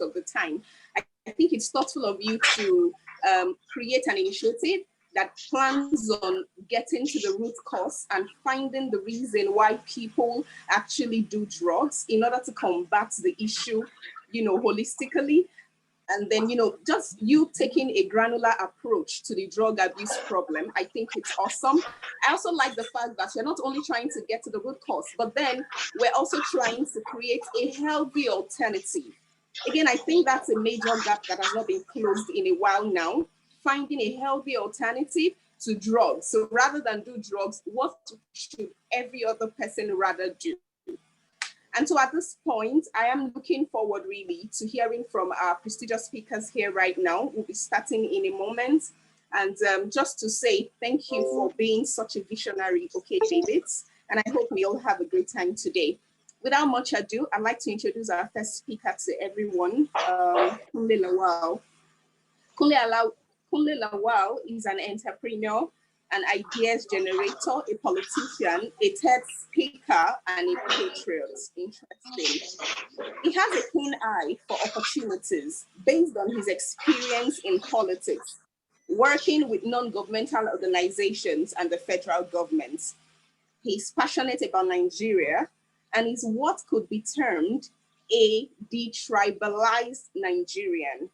of the time. I think it's thoughtful of you to create an initiative that plans on getting to the root cause and finding the reason why people actually do drugs in order to combat the issue, holistically. And then, just you taking a granular approach to the drug abuse problem, I think it's awesome. I also like the fact that you're not only trying to get to the root cause, but then we're also trying to create a healthy alternative. Again, I think that's a major gap that has not been closed in a while now, finding a healthy alternative to drugs. So rather than do drugs, what should every other person rather do? And so at this point, I am looking forward really to hearing from our prestigious speakers here right now. We'll be starting in a moment. And just to say thank you for being such a visionary, okay, David. And I hope we all have a great time today. Without much ado, I'd like to introduce our first speaker to everyone, Kunle Lawal. Kunle Lawal is an entrepreneur, an ideas generator, a politician, a TED speaker, and a patriot. Interesting. He has a keen eye for opportunities based on his experience in politics, working with non-governmental organizations and the federal government. He's passionate about Nigeria and is what could be termed a detribalized Nigerian.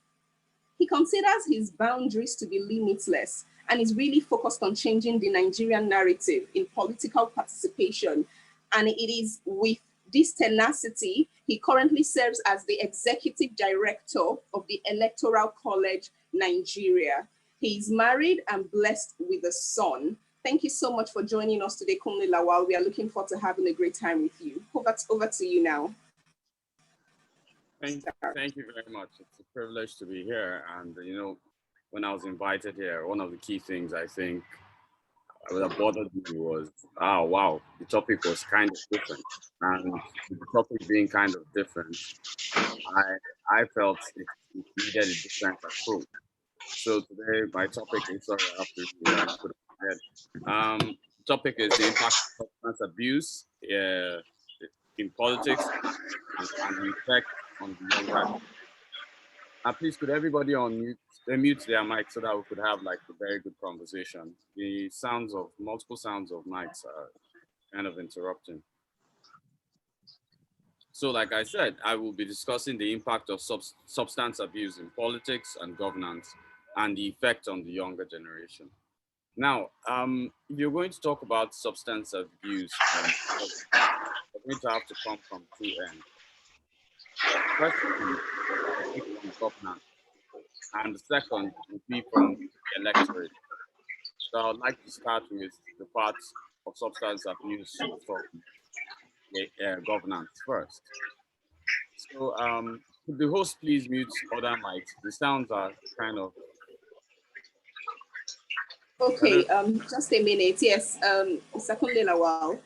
He considers his boundaries to be limitless and is really focused on changing the Nigerian narrative in political participation. And it is with this tenacity, he currently serves as the executive director of the Electoral College Nigeria. He is married and blessed with a son. Thank you so much for joining us today, Kunle Lawal. We are looking forward to having a great time with you. Over to you now. Thank you very much. It's a privilege to be here. And, when I was invited here, one of the key things I think that bothered me was, oh, wow, the topic was kind of different. And the topic being kind of different, I felt it needed a different approach. So today, my topic is, sorry, I have to put it on head. Topic is the impact of substance abuse in politics and the effect on the young life. Please, could everybody mute their mic so that we could have like a very good conversation? The multiple sounds of mics are kind of interrupting. So like I said, I will be discussing the impact of substance abuse in politics and governance and the effect on the younger generation. Now, if you're going to talk about substance abuse, you're going to have to come from two ends. First, from governance, and the second would be from the electorate. So I'd like to start with the parts of substance abuse from the governance first. So could the host please mute other mics? The sounds are kind of... Okay, just a minute. Yes, Kunle Lawal.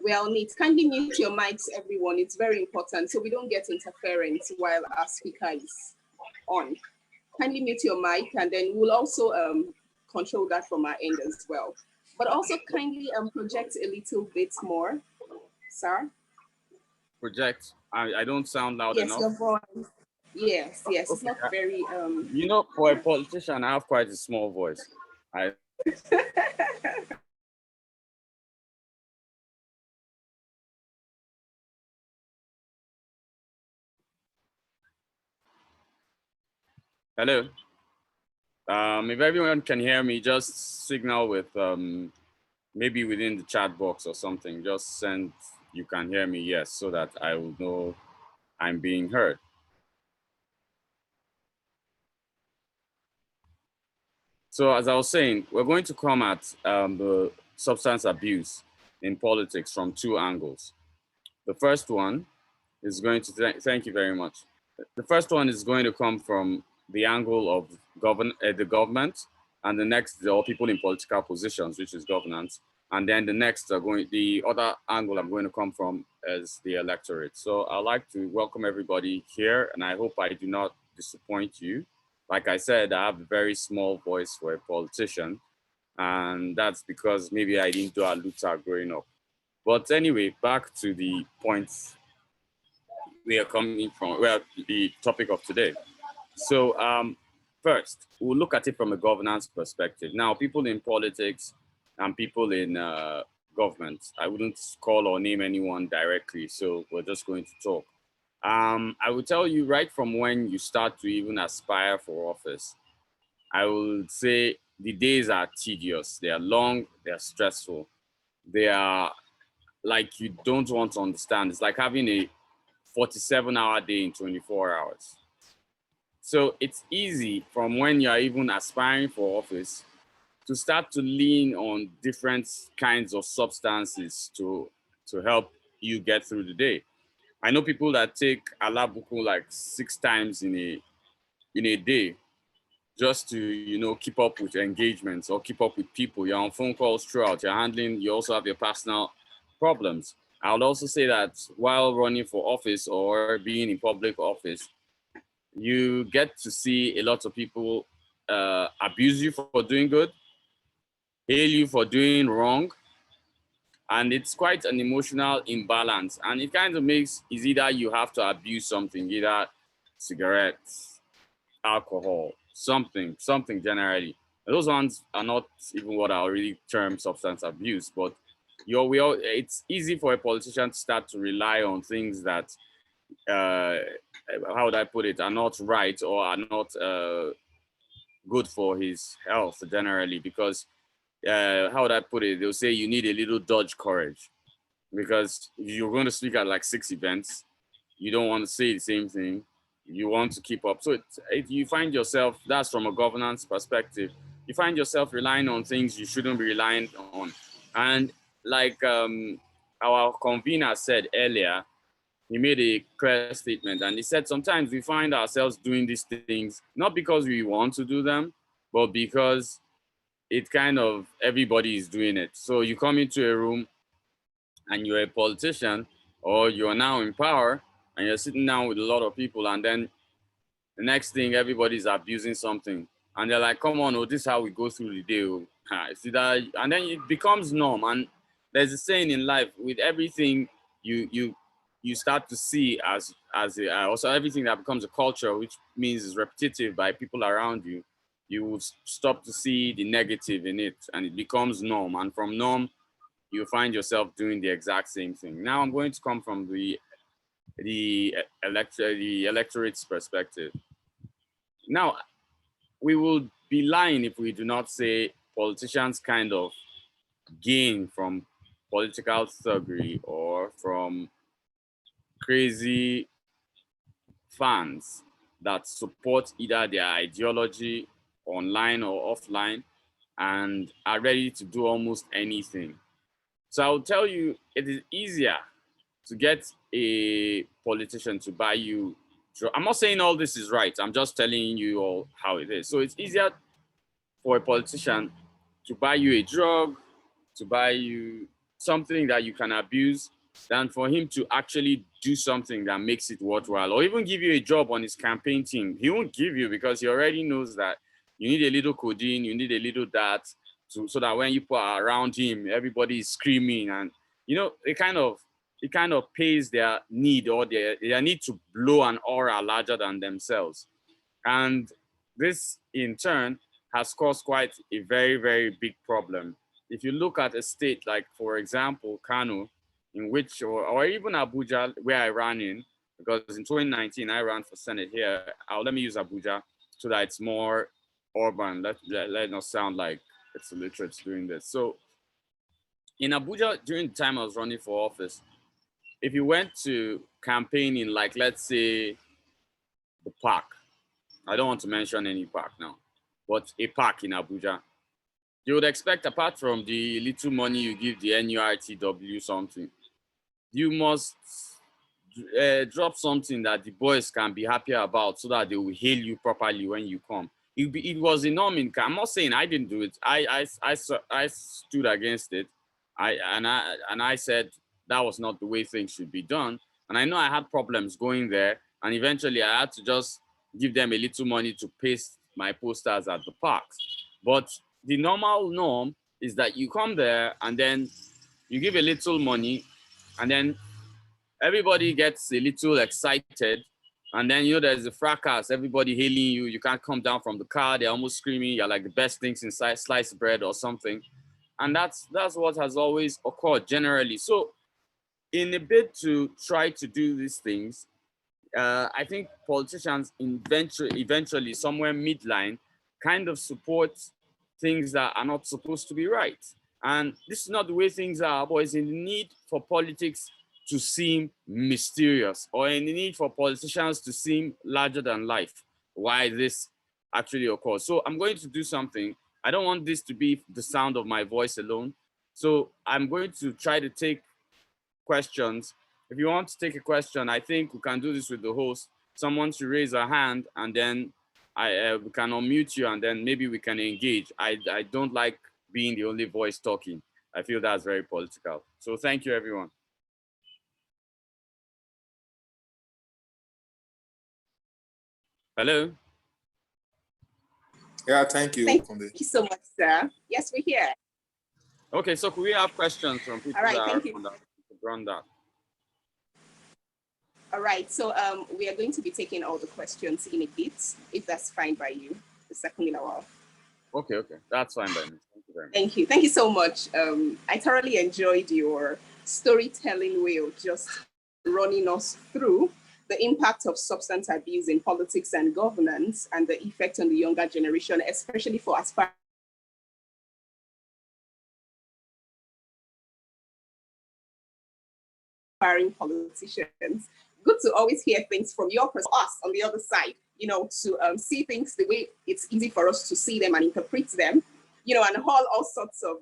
We all need kindly mute your mics, everyone. It's very important so we don't get interference while our speaker is on. Kindly mute your mic, and then we'll also control that from our end as well. But also kindly project a little bit more, sir. Project. I don't sound loud enough. Yes, your voice. Yes, okay. It's not very. For a politician, I have quite a small voice. Hello. If everyone can hear me, just signal with maybe within the chat box or something. Just send you can hear me, yes, so that I will know I'm being heard. So as I was saying, we're going to come at the substance abuse in politics from two angles. The first one is going to, thank you very much. The first one is going to come from the angle of the government, and the next, all people in political positions, which is governance. And then the other angle I'm going to come from is the electorate. So I'd like to welcome everybody here, and I hope I do not disappoint you. Like I said, I have a very small voice for a politician, and that's because maybe I didn't do a luta growing up. But anyway, back to the points. we are coming from, well, the topic of today. So first, we'll look at it from a governance perspective. Now, people in politics and people in government, I wouldn't call or name anyone directly, so we're just going to talk. I will tell you right from when you start to even aspire for office, I would say the days are tedious. They are long, they are stressful. They are like you don't want to understand. It's like having a 47-hour day in 24 hours. So it's easy from when you're even aspiring for office to start to lean on different kinds of substances to help you get through the day. I know people that take alabuku like 6 times in a day just to keep up with engagements or keep up with people. You're on phone calls throughout. You're handling. You also have your personal problems. I would also say that while running for office or being in public office, you get to see a lot of people abuse you for doing good, hail you for doing wrong, and it's quite an emotional imbalance. And it kind of makes is either you have to abuse something, either cigarettes, alcohol, something generally. Those ones are not even what I'll really term substance abuse, but it's easy for a politician to start to rely on things that, how would I put it, are not right or are not good for his health generally, because how would I put it? They'll say you need a little dodge courage, because if you're going to speak at like 6 events, you don't want to say the same thing. You want to keep up. So you find yourself, that's from a governance perspective, you find yourself relying on things you shouldn't be relying on. And like our convener said earlier, he made a clear statement and he said sometimes we find ourselves doing these things not because we want to do them, but because it kind of everybody is doing it. So you come into a room and you're a politician or you're now in power and you're sitting down with a lot of people, and then the next thing everybody's abusing something and they're like, come on, oh, this is how we go through the day. Oh. See that? And then it becomes norm. And there's a saying in life, with everything you start to see also everything that becomes a culture, which means is repetitive by people around you, you will stop to see the negative in it and it becomes norm. And from norm, you find yourself doing the exact same thing. Now I'm going to come from the electorate's perspective. Now, we will be lying if we do not say politicians kind of gain from political thuggery or from crazy fans that support either their ideology online or offline and are ready to do almost anything. So I'll tell you, it is easier to get a politician to buy you. I'm not saying all this is right. I'm just telling you all how it is. So it's easier for a politician to buy you a drug, to buy you something that you can abuse, than for him to actually do something that makes it worthwhile, or even give you a job on his campaign team. He won't give you because he already knows that you need a little codeine, you need a little that, so that when you put around him, everybody is screaming, and it kind of pays their need, or their need to blow an aura larger than themselves. And this in turn has caused quite a very, very big problem. If you look at a state like, for example, Kano, in which, or even Abuja, where I ran in, because in 2019 I ran for Senate here. Let me use Abuja so that it's more urban. Let not sound like it's illiterates doing this. So in Abuja, during the time I was running for office, if you went to campaign in, like, let's say the park, I don't want to mention any park now, but a park in Abuja, you would expect, apart from the little money you give the NURTW something, you must drop something that the boys can be happier about so that they will hail you properly when you come. It was a norm in, I'm not saying I didn't do it. I stood against it. I said that was not the way things should be done. And I know I had problems going there. And eventually I had to just give them a little money to paste my posters at the parks. But the normal norm is that you come there and then you give a little money and then everybody gets a little excited, and then, you know, there's a fracas, everybody hailing you. You can't come down from the car. They're almost screaming. You're like the best things inside sliced bread or something. And that's what has always occurred generally. So in a bid to try to do these things, I think politicians eventually somewhere midline kind of support things that are not supposed to be right. And this is not the way things are, but it's in the need for politics to seem mysterious, or in the need for politicians to seem larger than life, why this actually occurs. So I'm going to do something. I don't want this to be the sound of my voice alone. So I'm going to try to take questions. If you want to take a question, I think we can do this with the host. Someone should raise a hand, and then we can unmute you, and then maybe we can engage. I don't like being the only voice talking. I feel that's very political. So thank you, everyone. Hello? Yeah, thank you. Thank you so much, sir. Yes, we're here. Okay, so could we have questions from people? All right, that thank are you. on that? All right, so we are going to be taking all the questions in a bit, if that's fine by you, the second Lawal. Okay, that's fine by me. Thank you very much. Thank you so much. I thoroughly enjoyed your storytelling way of just running us through the impact of substance abuse in politics and governance and the effect on the younger generation, especially for aspiring politicians. Good to always hear things from your perspective, us on the other side, you know, to see things the way it's easy for us to see them and interpret them, you know, and all sorts of,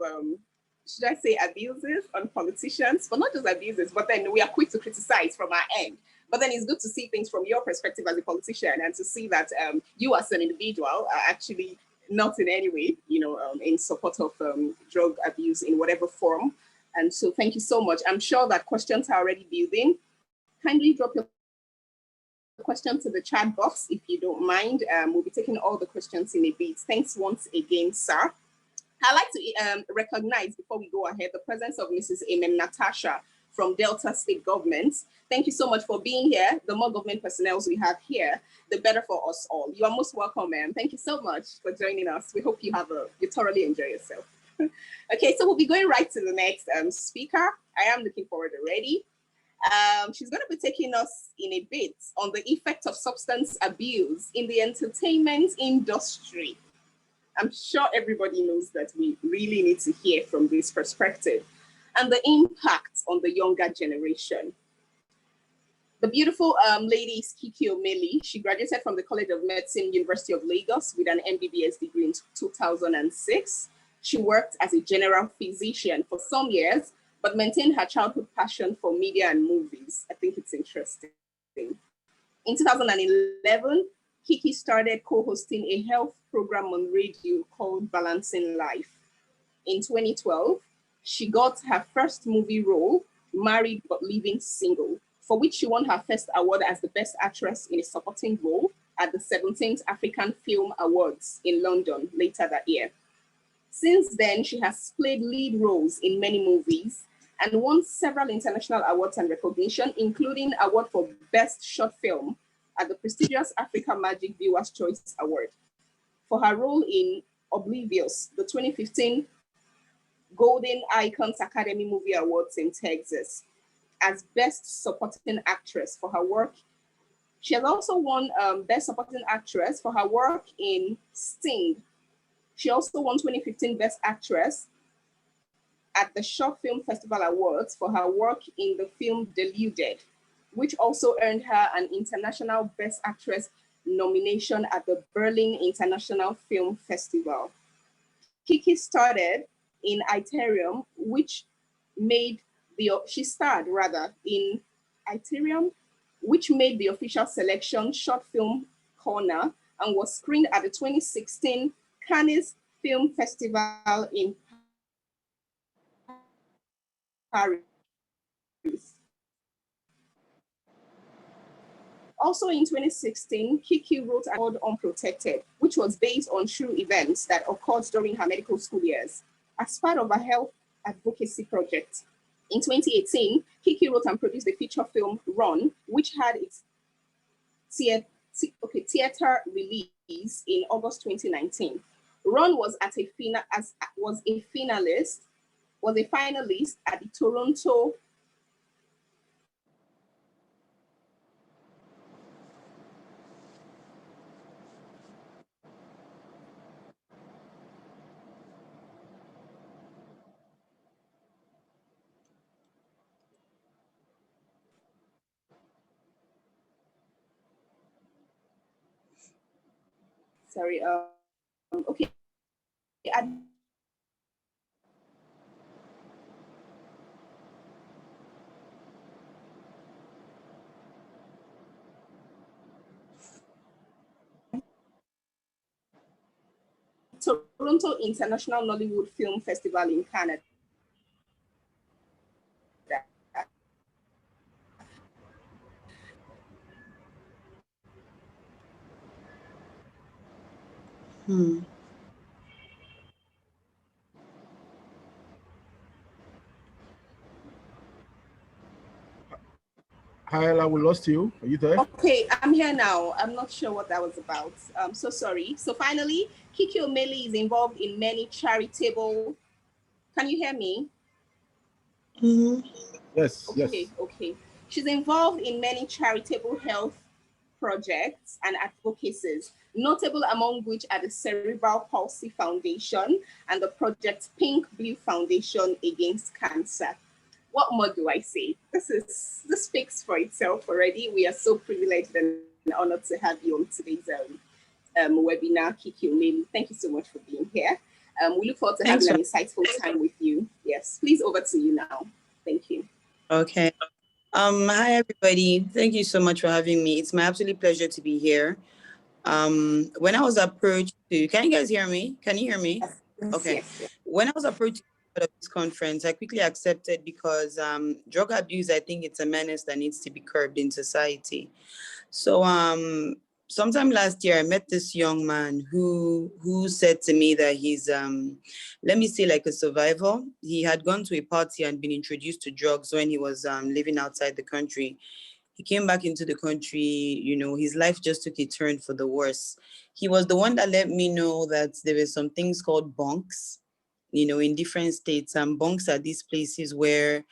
should I say, abuses on politicians, but not just abuses, but then we are quick to criticize from our end. But then it's good to see things from your perspective as a politician, and to see that you as an individual are actually not in any way, you know, in support of drug abuse in whatever form. And so thank you so much. I'm sure that questions are already building. Kindly drop your question to the chat box if you don't mind. We'll be taking all the questions in a bit. Thanks once again, sir. I'd like to recognize, before we go ahead, the presence of Mrs. Amen Natasha from Delta State Government. Thank you so much for being here. The more government personnel we have here, the better for us all. You are most welcome, ma'am. Thank you so much for joining us. We hope you thoroughly enjoy yourself. Okay, so we'll be going right to the next speaker. I am looking forward already. She's going to be taking us in a bit on the effect of substance abuse in the entertainment industry. I'm sure everybody knows that we really need to hear from this perspective and the impact on the younger generation. The beautiful lady is Kiki Omeli. She graduated from the College of Medicine, University of Lagos with an MBBS degree in 2006. She worked as a general physician for some years, but maintained her childhood passion for media and movies. I think it's interesting. In 2011, Kiki started co-hosting a health program on radio called Balancing Life. In 2012, she got her first movie role, Married but Living Single, for which she won her first award as the Best Actress in a Supporting Role at the 17th African Film Awards in London later that year. Since then, she has played lead roles in many movies and won several international awards and recognition, including award for Best Short Film at the prestigious Africa Magic Viewers' Choice Award. For her role in Oblivious, the 2015 Golden Icons Academy Movie Awards in Texas, as Best Supporting Actress for her work. She has also won Best Supporting Actress for her work in Sting. She also won 2015 Best Actress at the Short Film Festival Awards for her work in the film Deluded, which also earned her an International Best Actress nomination at the Berlin International Film Festival. Kiki started in Itherium, she starred in Itherium, which made the official selection Short Film Corner and was screened at the 2016 Cannes Film Festival in Paris. Also in 2016, Kiki wrote an called Unprotected, which was based on true events that occurred during her medical school years as part of a health advocacy project. In 2018, Kiki wrote and produced the feature film Run, which had its theater release in August 2019. Run was at a finalist at the Toronto sorry, okay, at Toronto International Nollywood Film Festival in Canada. Hmm. Hi, Ella, we lost you. Are you there? Okay, I'm here now. I'm not sure what that was about. I'm so sorry. So finally, Kiki Omeli is involved in many charitable. Can you hear me? Mm-hmm. Yes, Okay, yes. okay. She's involved in many charitable health projects and advocacies, notable among which are the Cerebral Palsy Foundation and the Project Pink Blue Foundation Against Cancer. What more do I say? This speaks for itself already. We are so privileged and honored to have you on today's webinar, Kiki Omeli. Thank you so much for being here. We look forward to having an insightful time with you. Yes, please, over to you now. Thank you. Okay. Hi everybody. Thank you so much for having me. It's my absolute pleasure to be here. When I was approached to, can you guys hear me? Can you hear me? Yes, Okay. yes. When I was approached to this conference, I quickly accepted because drug abuse, I think it's a menace that needs to be curbed in society. So sometime last year I met this young man who said to me that he's let me say like a survivor. He had gone to a party and been introduced to drugs when he was living outside the country. He came back into the country, you know, his life just took a turn for the worse. He was the one that let me know that there were some things called bunks, you know, in different states. And bunks are these places where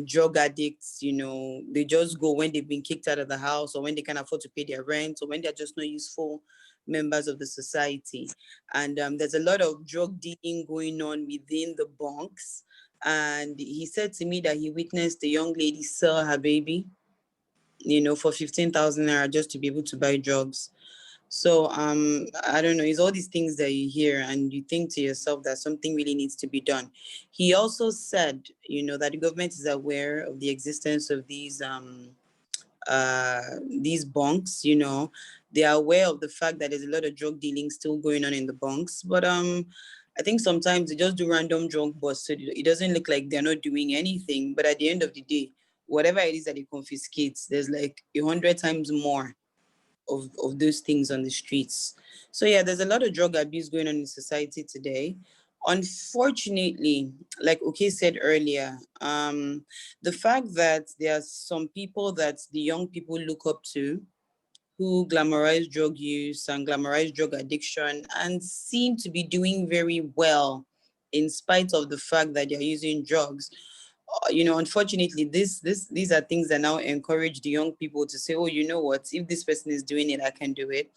drug addicts, you know, they just go when they've been kicked out of the house or when they can't afford to pay their rent or when they're just not useful members of the society. And there's a lot of drug dealing going on within the bunks. And he said to me that he witnessed a young lady sell her baby, you know, for 15,000 naira just to be able to buy drugs. So I don't know, it's all these things that you hear and you think to yourself that something really needs to be done. He also said, you know, that the government is aware of the existence of these bunks, you know. They are aware of the fact that there's a lot of drug dealing still going on in the bunks. But I think sometimes they just do random drug busts, so it doesn't look like they're not doing anything. But at the end of the day, whatever it is that they confiscate, there's like 100 times more of those things on the streets. So yeah, there's a lot of drug abuse going on in society today. Unfortunately, like Okay said earlier, the fact that there are some people that the young people look up to who glamorize drug use and glamorize drug addiction and seem to be doing very well in spite of the fact that they're using drugs. You know, unfortunately, these are things that now encourage the young people to say, oh, you know what, if this person is doing it, I can do it.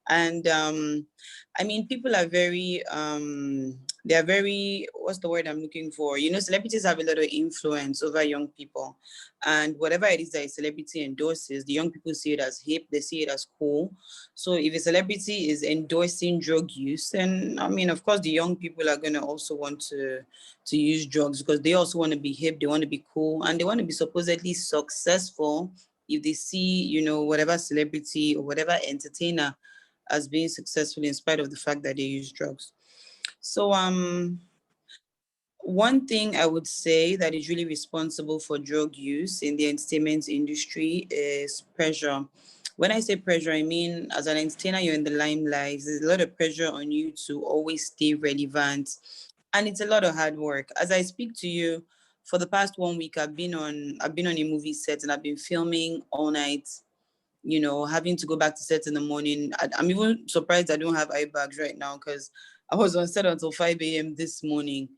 And I mean, people are very they're very, what's the word I'm looking for, you know, celebrities have a lot of influence over young people, and whatever it is that a celebrity endorses, the young people see it as hip, they see it as cool. So if a celebrity is endorsing drug use, then I mean, of course the young people are going to also want to use drugs because they also want to be hip, they want to be cool, and they want to be supposedly successful if they see, you know, whatever celebrity or whatever entertainer as being successful in spite of the fact that they use drugs. So one thing I would say that is really responsible for drug use in the entertainment industry is pressure. When I say pressure, I mean as an entertainer, you're in the limelight. There's a lot of pressure on you to always stay relevant. And it's a lot of hard work. As I speak to you, for the past 1 week, I've been on a movie set and I've been filming all night, having to go back to set in the morning. I'm even surprised I don't have eye bags right now because I was on set until 5 a.m. this morning.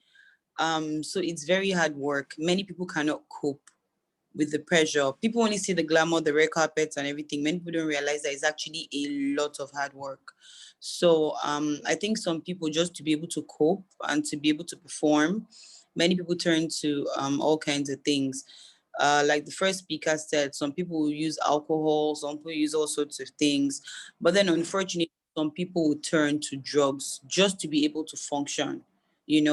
So it's very hard work. Many people cannot cope with the pressure. People only see the glamour, the red carpets and everything. Many people don't realize that it's actually a lot of hard work. So I think some people, just to be able to cope and to be able to perform, many people turn to all kinds of things. Like the first speaker said, some people will use alcohol, some people use all sorts of things. But then unfortunately, some people will turn to drugs just to be able to function,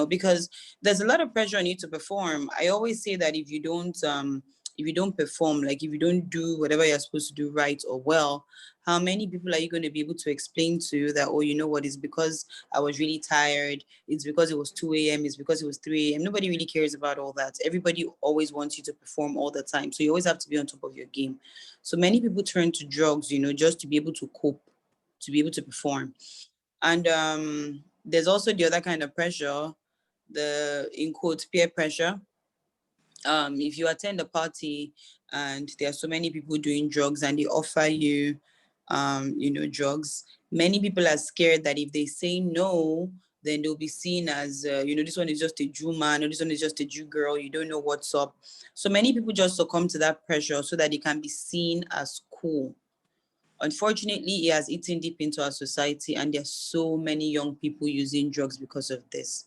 because there's a lot of pressure on you to perform. I always say that if you don't perform, like if you don't do whatever you're supposed to do right or well, how many people are you going to be able to explain to that, oh, you know what, it's because I was really tired, it's because it was 2 a.m., it's because it was 3 a.m. Nobody really cares about all that. Everybody always wants you to perform all the time. So you always have to be on top of your game. So many people turn to drugs, just to be able to cope, to be able to perform. And there's also the other kind of pressure, the, in quotes, peer pressure. If you attend a party and there are so many people doing drugs and they offer you, drugs, many people are scared that if they say no, then they'll be seen as, this one is just a Jew man, or this one is just a Jew girl, you don't know what's up. So many people just succumb to that pressure so that they can be seen as cool. Unfortunately, it has eaten deep into our society, and there's so many young people using drugs because of this.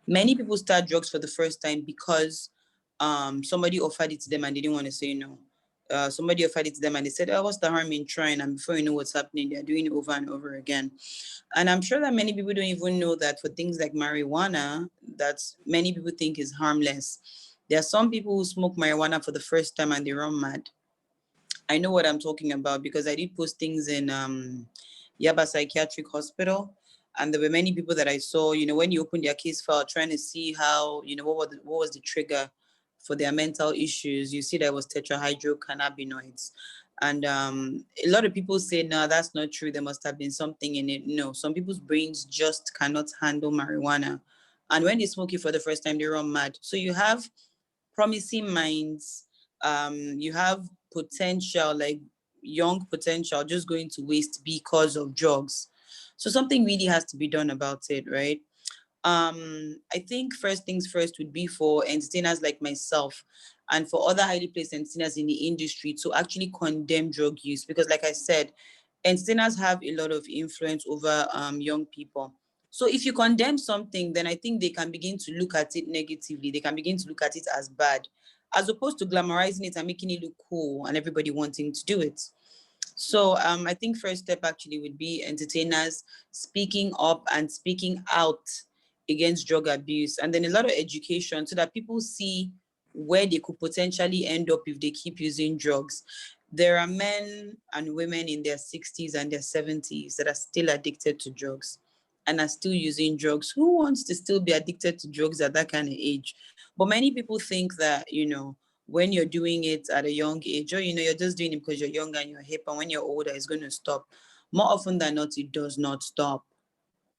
Many people start drugs for the first time because somebody offered it to them and they didn't want to say no. Somebody offered it to them and they said, oh, what's the harm in trying? And before you know what's happening, they're doing it over and over again. And I'm sure that many people don't even know that for things like marijuana, that many people think is harmless. There are some people who smoke marijuana for the first time and they run mad. I know what I'm talking about because I did post things in Yaba Psychiatric Hospital. And there were many people that I saw, when you open their case file, trying to see how, what was the trigger for their mental issues. You see there was tetrahydrocannabinoids. And a lot of people say, no, that's not true. There must have been something in it. No, some people's brains just cannot handle marijuana. And when they smoke it for the first time, they run mad. So you have promising minds, you have potential, like young potential, just going to waste because of drugs. So something really has to be done about it, right? I think first things first would be for entertainers like myself and for other highly placed entertainers in the industry to actually condemn drug use, because like I said, entertainers have a lot of influence over young people. So if you condemn something, then I think they can begin to look at it negatively. They can begin to look at it as bad, as opposed to glamorizing it and making it look cool and everybody wanting to do it. So I think first step actually would be entertainers speaking up and speaking out against drug abuse, and then a lot of education so that people see where they could potentially end up if they keep using drugs. There are men and women in their 60s and their 70s that are still addicted to drugs and are still using drugs. Who wants to still be addicted to drugs at that kind of age? But many people think that, when you're doing it at a young age, or, you're just doing it because you're young and you're hip, and when you're older, it's going to stop. More often than not, it does not stop.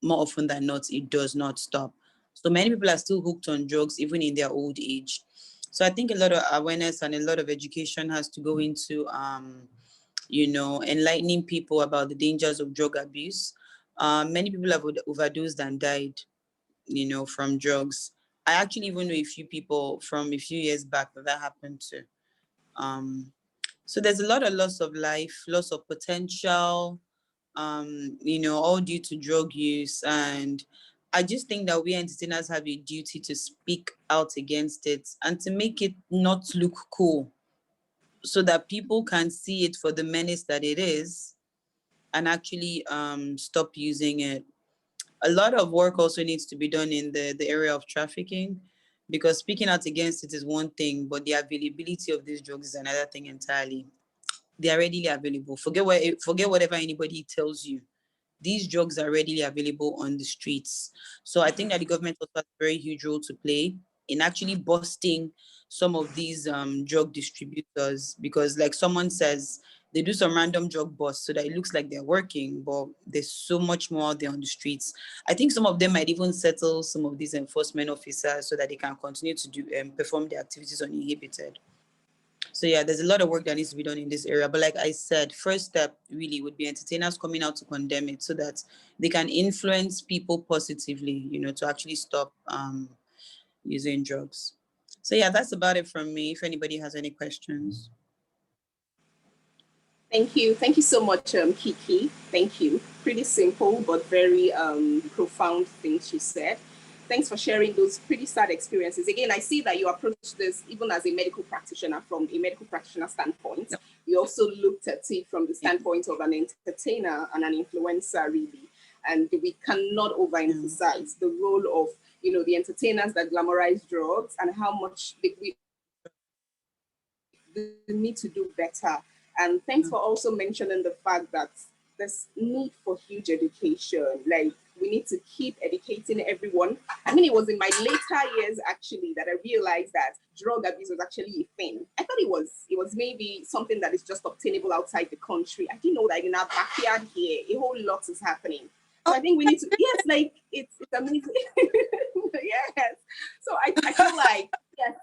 More often than not, it does not stop. So many people are still hooked on drugs even in their old age. So I think a lot of awareness and a lot of education has to go into, enlightening people about the dangers of drug abuse. Many people have overdosed and died, from drugs. I actually even know a few people from a few years back that happened to. So there's a lot of loss of life, loss of potential, all due to drug use. And I just think that we entertainers have a duty to speak out against it and to make it not look cool so that people can see it for the menace that it is and actually stop using it. A lot of work also needs to be done in the area of trafficking, because speaking out against it is one thing, but the availability of these drugs is another thing entirely. They are readily available. Forget whatever anybody tells you. These drugs are readily available on the streets. So I think that the government also has a very huge role to play in actually busting some of these drug distributors, because like someone says, they do some random drug busts so that it looks like they're working, but there's so much more out there on the streets. I think some of them might even settle some of these enforcement officers so that they can continue to do perform their activities uninhibited. So yeah, there's a lot of work that needs to be done in this area. But like I said, first step really would be entertainers coming out to condemn it so that they can influence people positively, to actually stop using drugs. So yeah, that's about it from me. If anybody has any questions. Thank you. Thank you so much, Kiki. Thank you. Pretty simple, but very profound things she said. Thanks for sharing those pretty sad experiences. Again, I see that you approach this even as a medical practitioner from a medical practitioner standpoint. Yep. You also looked at it from the standpoint of an entertainer and an influencer, really. And we cannot overemphasize the role of, the entertainers that glamorize drugs and how much we need to do better. And thanks for also mentioning the fact that there's need for huge education. Like, we need to keep educating everyone. I mean, it was in my later years, actually, that I realized that drug abuse was actually a thing. I thought it was maybe something that is just obtainable outside the country. I didn't know that in our backyard here, a whole lot is happening. So I think we need to, yes, like, it's amazing. Yes. So I feel like, yes,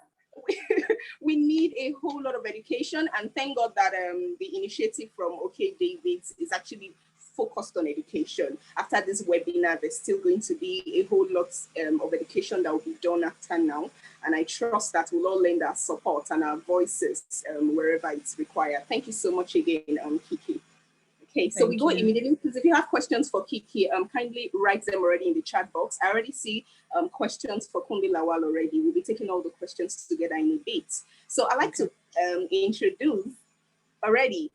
we need a whole lot of education, and thank God that the initiative from OK Davids is actually focused on education. After this webinar, there's still going to be a whole lot of education that will be done after now, and I trust that we'll all lend our support and our voices wherever it's required. Thank you so much again, Kiki. Okay, so we go immediately, because if you have questions for Kiki, kindly write them already in the chat box. I already see questions for Kundi Lawal already. We'll be taking all the questions together in a bit. So I'd like to introduce already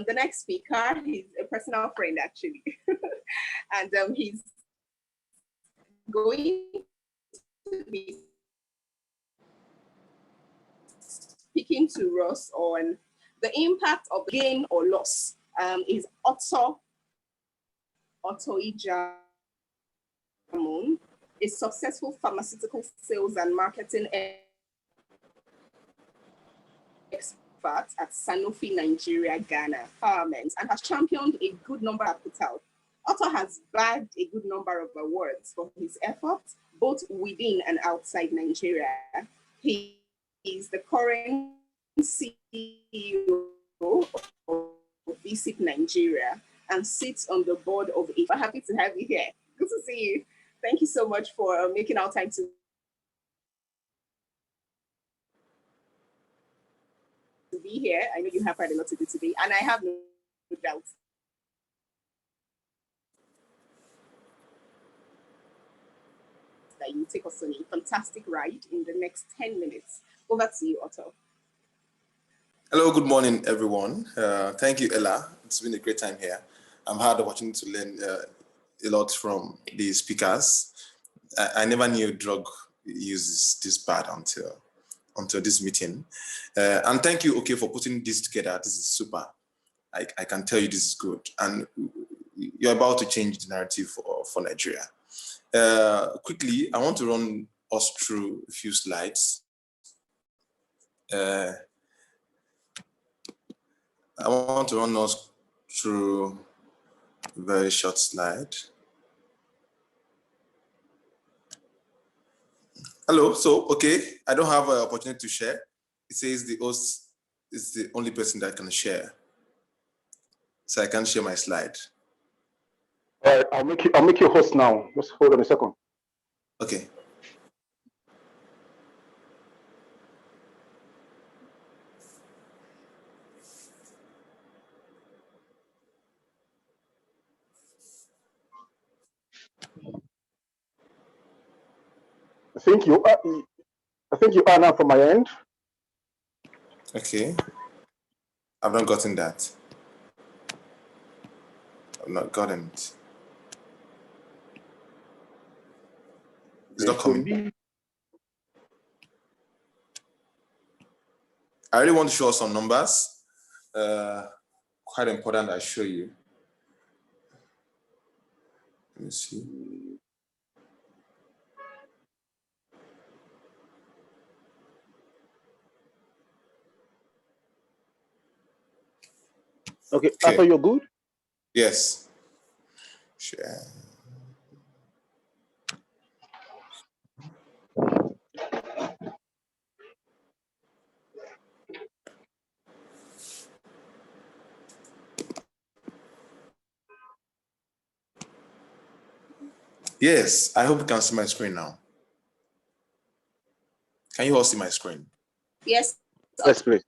the next speaker. He's a personal friend, actually. And he's going to be speaking to us on the impact of gain or loss. Is Otto Ijamun, a successful pharmaceutical sales and marketing expert at Sanofi Nigeria, Ghana, Parliament, and has championed a good number of capital. Otto has bagged a good number of awards for his efforts, both within and outside Nigeria. He is the current CEO of Visit Nigeria and sits on the board of ICHAD. We're happy to have you here. Good to see you. Thank you so much for making our time to be here. I know you have quite a lot to do today, and I have no doubt that you take us on a fantastic ride in the next 10 minutes. Over to you, Otto. Hello, good morning, everyone. Thank you, Ella. It's been a great time here. I've had the opportunity to learn a lot from the speakers. I never knew drug use is this bad until this meeting. And thank you, OK, for putting this together. This is super. I can tell you this is good. And you're about to change the narrative for Nigeria. Quickly, I want to run us through a few slides. I want to run us through a very short slide. Hello, so, okay, I don't have an opportunity to share. It says the host is the only person that can share. So I can't share my slide. All right, I'll make you host now. Just hold on a second. Okay. I think you are now from my end. Okay. I've not gotten that. I've not gotten it. It's not coming. I really want to show us some numbers. Quite important I show you. Let me see. Okay, Okay. Arthur, you're good? Yes. Share. Yes, I hope you can see my screen now. Can you all see my screen? Yes. Yes, please.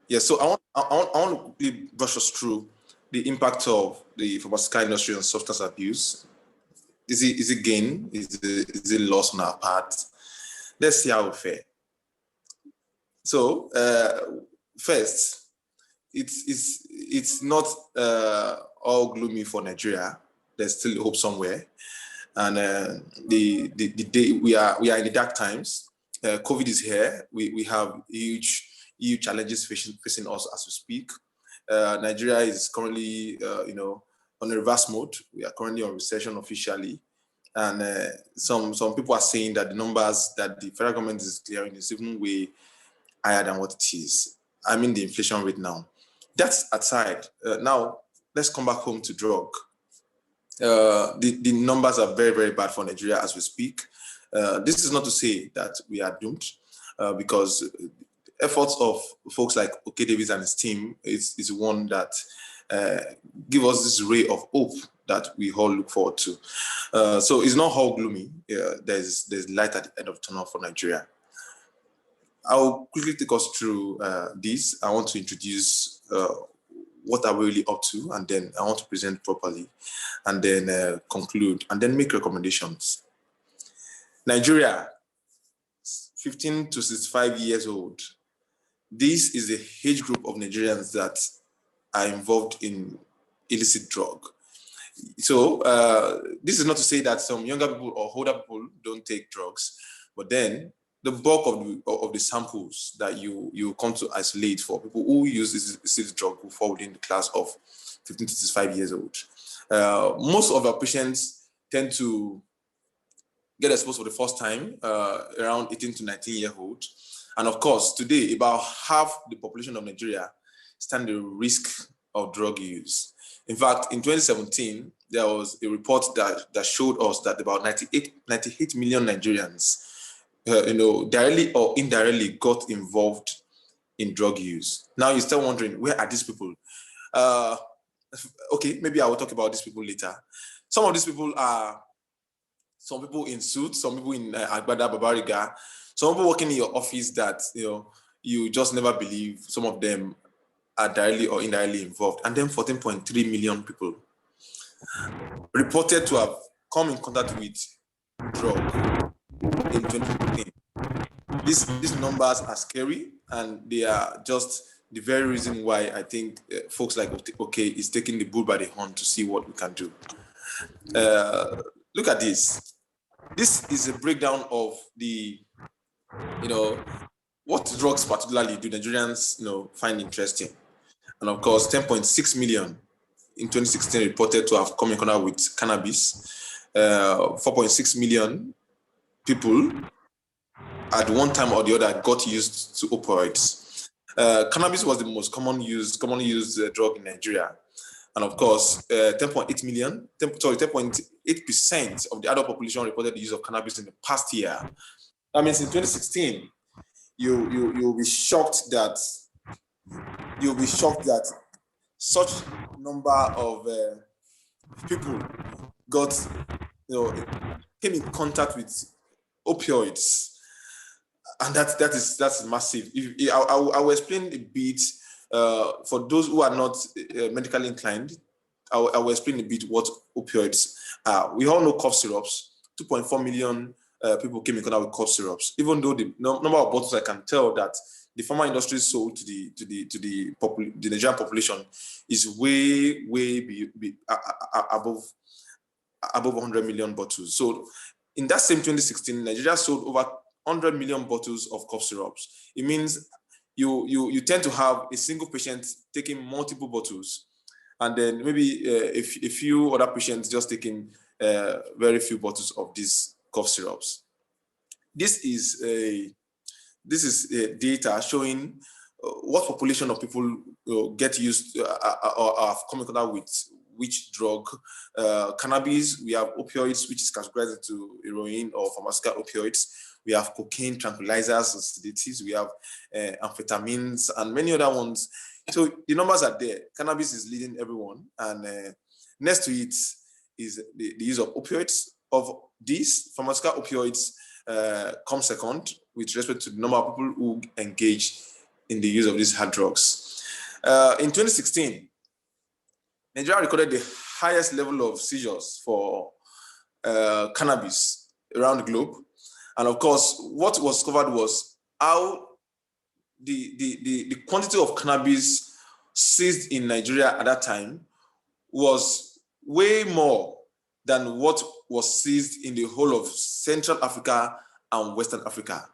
Yes, so I want to quickly brush us through the impact of the pharmaceutical industry on substance abuse. Is it gain? Is it loss on our part? Let's see how we fare. So first, it's not all gloomy for Nigeria. There's still hope somewhere, and the day we are in the dark times. COVID is here. We have huge challenges facing us as we speak. Nigeria is currently on a reverse mode. We are currently on recession officially, and some people are saying that the numbers that the federal government is clearing is even way higher than what it is. I mean the inflation rate now. That's aside. Now let's come back home to drug. The numbers are very, very bad for Nigeria as we speak. This is not to say that we are doomed, because efforts of folks like OK Davis and his team is one that give us this ray of hope that we all look forward to. So it's not all gloomy. There's light at the end of the tunnel for Nigeria. I'll quickly take us through this. I want to introduce what are we really up to, and then I want to present properly, and then conclude, and then make recommendations. Nigeria, 15 to 65 years old. This is the age group of Nigerians that are involved in illicit drug. So this is not to say that some younger people or older people don't take drugs, but then the bulk of the samples that you come to isolate for people who use this drug will fall within the class of 15 to 65 years old. Most of our patients tend to get exposed for the first time around 18 to 19 year old. And of course, today, about half the population of Nigeria stand the risk of drug use. In fact, in 2017, there was a report that showed us that about 98 million Nigerians directly or indirectly got involved in drug use. Now you start wondering, where are these people? Okay, maybe I will talk about these people later. Some of these people are some people in suits, some people in Agbada Babariga, some people working in your office that you just never believe some of them are directly or indirectly involved. And then 14.3 million people reported to have come in contact with drug in 2015. These numbers are scary, and they are just the very reason why I think folks like OK is taking the bull by the horn to see what we can do. Look at this. This is a breakdown of the, what drugs particularly do Nigerians, find interesting. And of course, 10.6 million in 2016 reported to have come in contact with cannabis. 4.6 million people at one time or the other got used to opioids. Cannabis was the most commonly used drug in Nigeria. And of course, 10.8% of the adult population reported the use of cannabis in the past year. That means in 2016, you'll be shocked that such number of people came in contact with opioids, and that's massive. I will explain a bit for those who are not medically inclined. I will explain a bit what opioids are. We all know cough syrups. 2.4 million people came in contact with cough syrups. Even though the number of bottles, I can tell that the pharma industry sold to the Nigerian population is way above 100 million bottles. So in that same 2016, Nigeria sold over 100 million bottles of cough syrups. It means you tend to have a single patient taking multiple bottles, and then maybe a few other patients just taking very few bottles of these cough syrups. This is data showing what population of people get used or have come in contact with which drug. Cannabis, we have opioids, which is categorized into heroin or pharmaceutical opioids. We have cocaine, tranquilizers, sedatives. We have amphetamines and many other ones. So the numbers are there. Cannabis is leading everyone. And next to it is the use of opioids. Of these, pharmaceutical opioids come second with respect to the number of people who engage in the use of these hard drugs. In 2016, Nigeria recorded the highest level of seizures for cannabis around the globe. And of course, what was covered was how the quantity of cannabis seized in Nigeria at that time was way more than what was seized in the whole of Central Africa and Western Africa.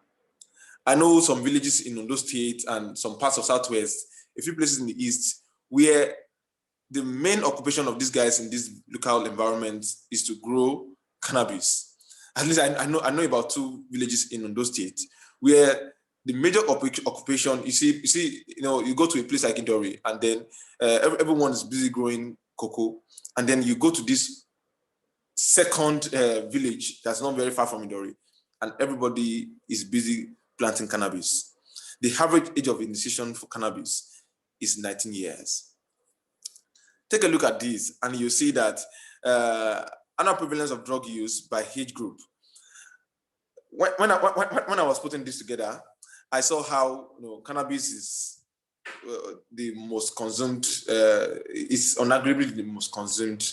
I know some villages in Ondo State and some parts of Southwest, a few places in the East, where the main occupation of these guys in this local environment is to grow cannabis. At least I know about 2 villages in Ondo State where the major occupation, you go to a place like Idori and then everyone is busy growing cocoa, and then you go to this second village that's not very far from Idori, and everybody is busy planting cannabis. The average age of initiation for cannabis is 19 years. Take a look at this, and you see that annual prevalence of drug use by age group. When I was putting this together, I saw how cannabis is the most consumed, it's unarguably the most consumed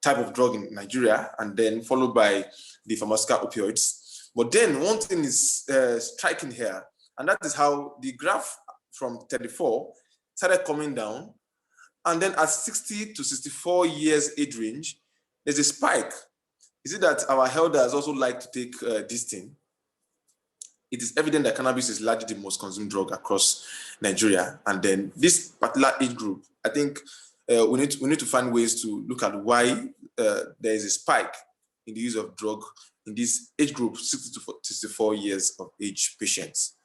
type of drug in Nigeria, and then followed by the pharmaceutical opioids. But then one thing is striking here, and that is how the graph from 34 started coming down, and then at 60 to 64 years age range, there's a spike. Is it that our elders also like to take this thing? It is evident that cannabis is largely the most consumed drug across Nigeria. And then this particular age group, I think we need to find ways to look at why there is a spike in the use of drug in this age group, 60 to 64 years of age patients.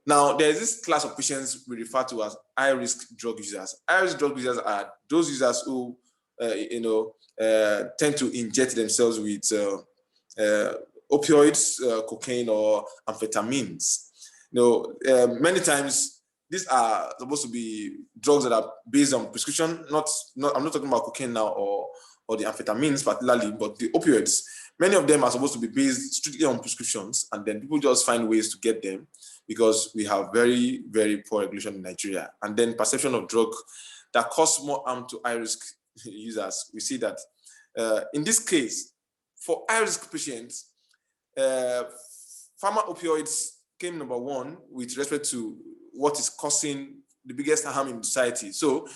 Now, there is this class of patients we refer to as high-risk drug users. High-risk drug users are those users who, tend to inject themselves with opioids, cocaine, or amphetamines. Many times these are supposed to be drugs that are based on prescription. I'm not talking about cocaine now or the amphetamines particularly, but the opioids. Many of them are supposed to be based strictly on prescriptions, and then people just find ways to get them because we have very, very poor regulation in Nigeria. And then perception of drug that cause more harm to high-risk users. We see that in this case, for high-risk patients, pharma opioids came number 1 with respect to what is causing the biggest harm in society. So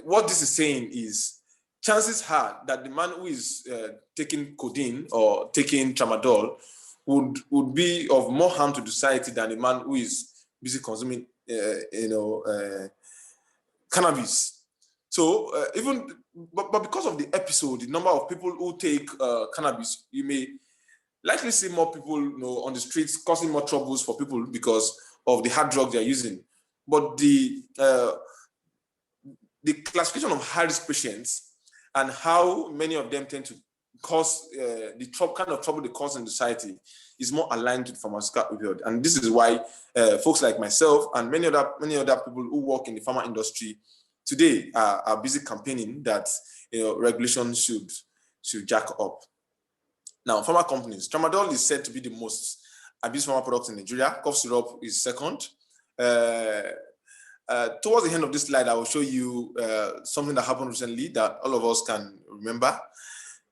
what this is saying is chances are that the man who is taking codeine or taking tramadol would be of more harm to society than the man who is busy consuming cannabis. So but because of the episode, the number of people who take cannabis, you may likely see more people on the streets causing more troubles for people because of the hard drugs they're using. But the classification of high-risk patients and how many of them tend to cause the kind of trouble they cause in society is more aligned to the pharmaceutical opioid. And this is why folks like myself and many other people who work in the pharma industry today are busy campaigning that regulation should jack up. Now, pharma companies, tramadol is said to be the most abused pharma product in Nigeria. Cough syrup is second. Towards the end of this slide, I will show you something that happened recently that all of us can remember.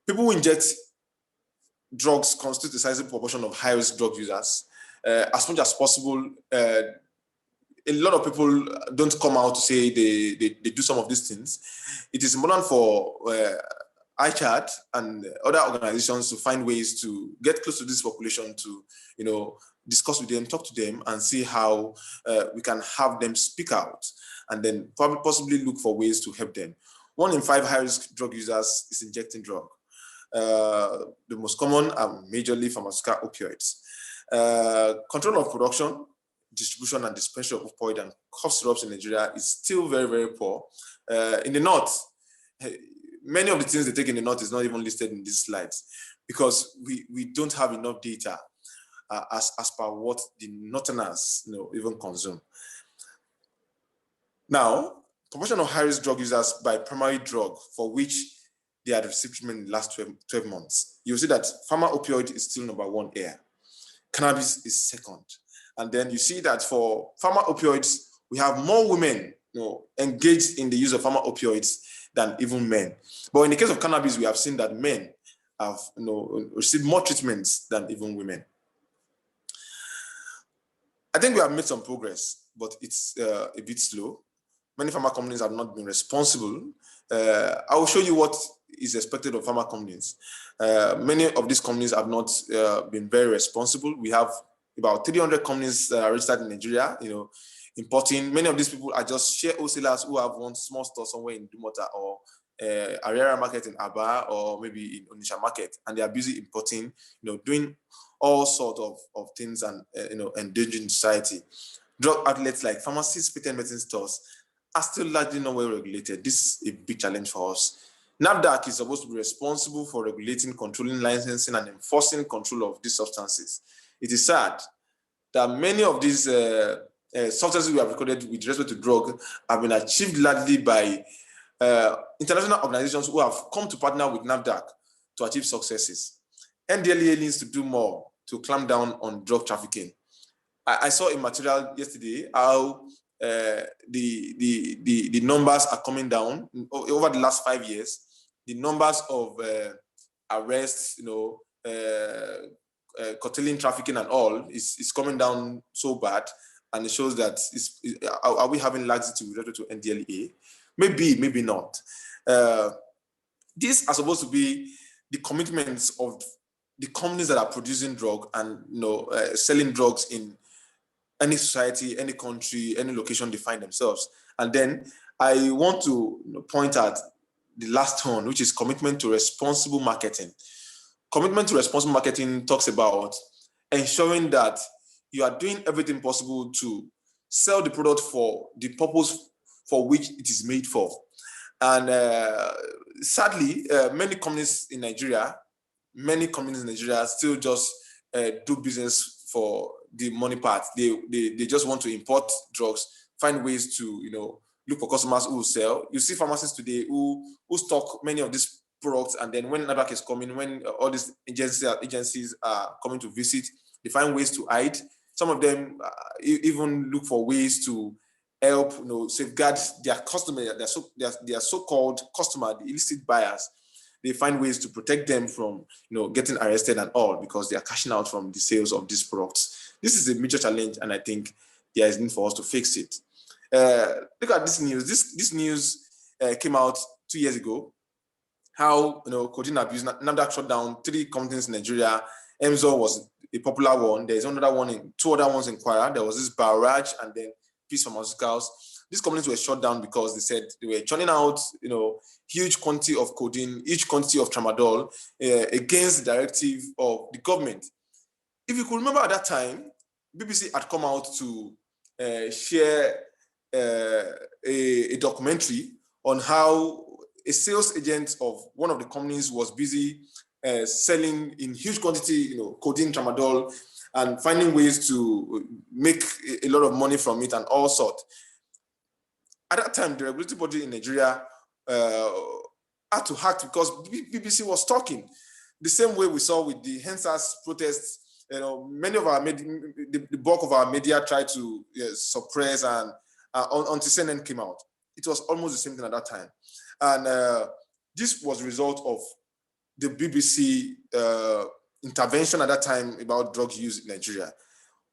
People who inject drugs constitute a sizable proportion of high-risk drug users. As much as possible, a lot of people don't come out to say they do some of these things. It is important for ICHAD and other organizations to find ways to get close to this population to, discuss with them, talk to them, and see how we can have them speak out, and then possibly look for ways to help them. 1 in 5 high-risk drug users is injecting drug. The most common are majorly pharmaceutical opioids. Control of production, distribution and dispensation of opioid and cough syrups in Nigeria is still very, very poor. In the north, many of the things they take in the north is not even listed in these slides because we don't have enough data as per what the northerners even consume. Now, proportion of high-risk drug users by primary drug for which they had received treatment in the last 12 months. You'll see that pharma opioid is still number 1 here. Cannabis is second. And then you see that for pharma opioids, we have more women engaged in the use of pharma opioids than even men. But in the case of cannabis, we have seen that men have received more treatments than even women. I think we have made some progress, but it's a bit slow. Many pharma companies have not been responsible. I will show you what is expected of pharma companies. Many of these companies have not been very responsible. We have about 300 companies that are registered in Nigeria, importing. Many of these people are just share wholesalers who have one small store somewhere in Dumota or Ariara market in Aba or maybe in Onitsha market, and they are busy importing, doing all sorts of things and endangering society. Drug outlets like pharmacies, patent medicine stores are still largely not well regulated. This is a big challenge for us. NAFDAC is supposed to be responsible for regulating, controlling, licensing, and enforcing control of these substances. It is sad that many of these substances we have recorded with respect to drug have been achieved largely by international organizations who have come to partner with NAFDAC to achieve successes. NDLEA needs to do more to clamp down on drug trafficking. I saw a material yesterday how the numbers are coming down over the last 5 years. The numbers of arrests, curtailing trafficking and all is coming down so bad, and it shows that are we having laxity related to NDLEA? Maybe not. These are supposed to be the commitments of the companies that are producing drug and selling drugs in any society, any country, any location they find themselves. And then I want to point at the last one, which is commitment to responsible marketing. Commitment to responsible marketing talks about ensuring that you are doing everything possible to sell the product for the purpose for which it is made for. And sadly, many companies in Nigeria still just do business for the money part. They just want to import drugs, find ways to look for customers who will sell. You see pharmacists today who stock many of these products, and then when NAFDAC is coming, when all these agencies are coming to visit, they find ways to hide. Some of them even look for ways to help safeguard their customer, their so-called customer, the illicit buyers. They find ways to protect them from getting arrested and all, because they are cashing out from the sales of these products. This is a major challenge, and I think there is need for us to fix it. Look at this news. This news came out 2 years ago. How codeine abuse. NAFDAC shut down 3 companies in Nigeria. Emzor was a popular one. There's another one, 2 other ones in Kwara. There was this Barrage and then Peace Pharmaceuticals. These companies were shut down because they said they were churning out, huge quantity of codeine, huge quantity of tramadol against the directive of the government. If you could remember at that time, BBC had come out to share a documentary on how a sales agent of one of the companies was busy selling in huge quantity, codeine, tramadol, and finding ways to make a lot of money from it and all sorts. At that time, the regulatory body in Nigeria had to act because BBC was talking. The same way we saw with the HENSAS protests, many of our the bulk of our media tried to suppress and until CNN came out. It was almost the same thing at that time. And this was a result of the BBC intervention at that time about drug use in Nigeria,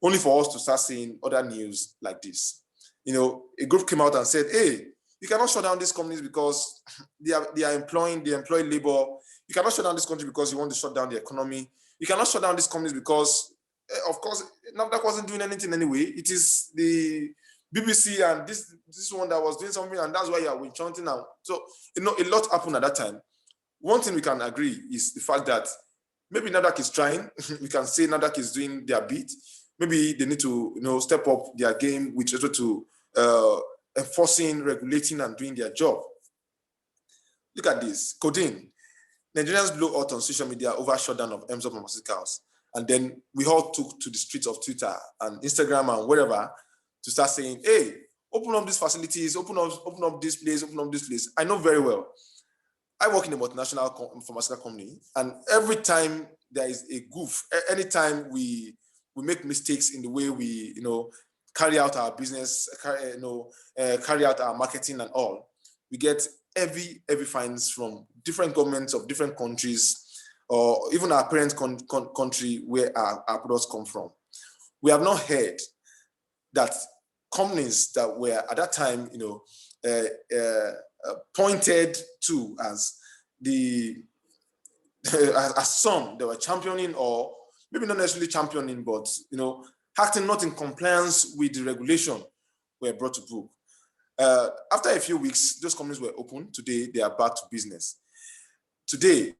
only for us to start seeing other news like this. A group came out and said, hey, you cannot shut down these companies because they employ labor. You cannot shut down this country because you want to shut down the economy. You cannot shut down these companies because, of course, NAFDAC wasn't doing anything anyway. It is the BBC and this one that was doing something, and that's why you are chanting now. So, a lot happened at that time. One thing we can agree is the fact that maybe NAFDAC is trying. We can say NAFDAC is doing their bit. maybe they need to, step up their game with respect to enforcing, regulating, and doing their job. Look at this, codeine. Nigerians blew out on social media over shutdown of Emzor Pharmaceuticals. And then we all took to the streets of Twitter and Instagram and wherever to start saying, hey, open up these facilities, open up this place, open up this place. I know very well. I work in a multinational pharmaceutical company, and every time there is a goof, anytime we make mistakes in the way we, carry out our business, carry out our marketing and all, we get heavy fines from different governments of different countries, or even our parent country where our products come from. We have not heard that companies that were at that time, pointed to as as some that were championing, or maybe not necessarily championing, but acting not in compliance with the regulation, were brought to book. After a few weeks, those companies were open. Today, they are back to business. Today,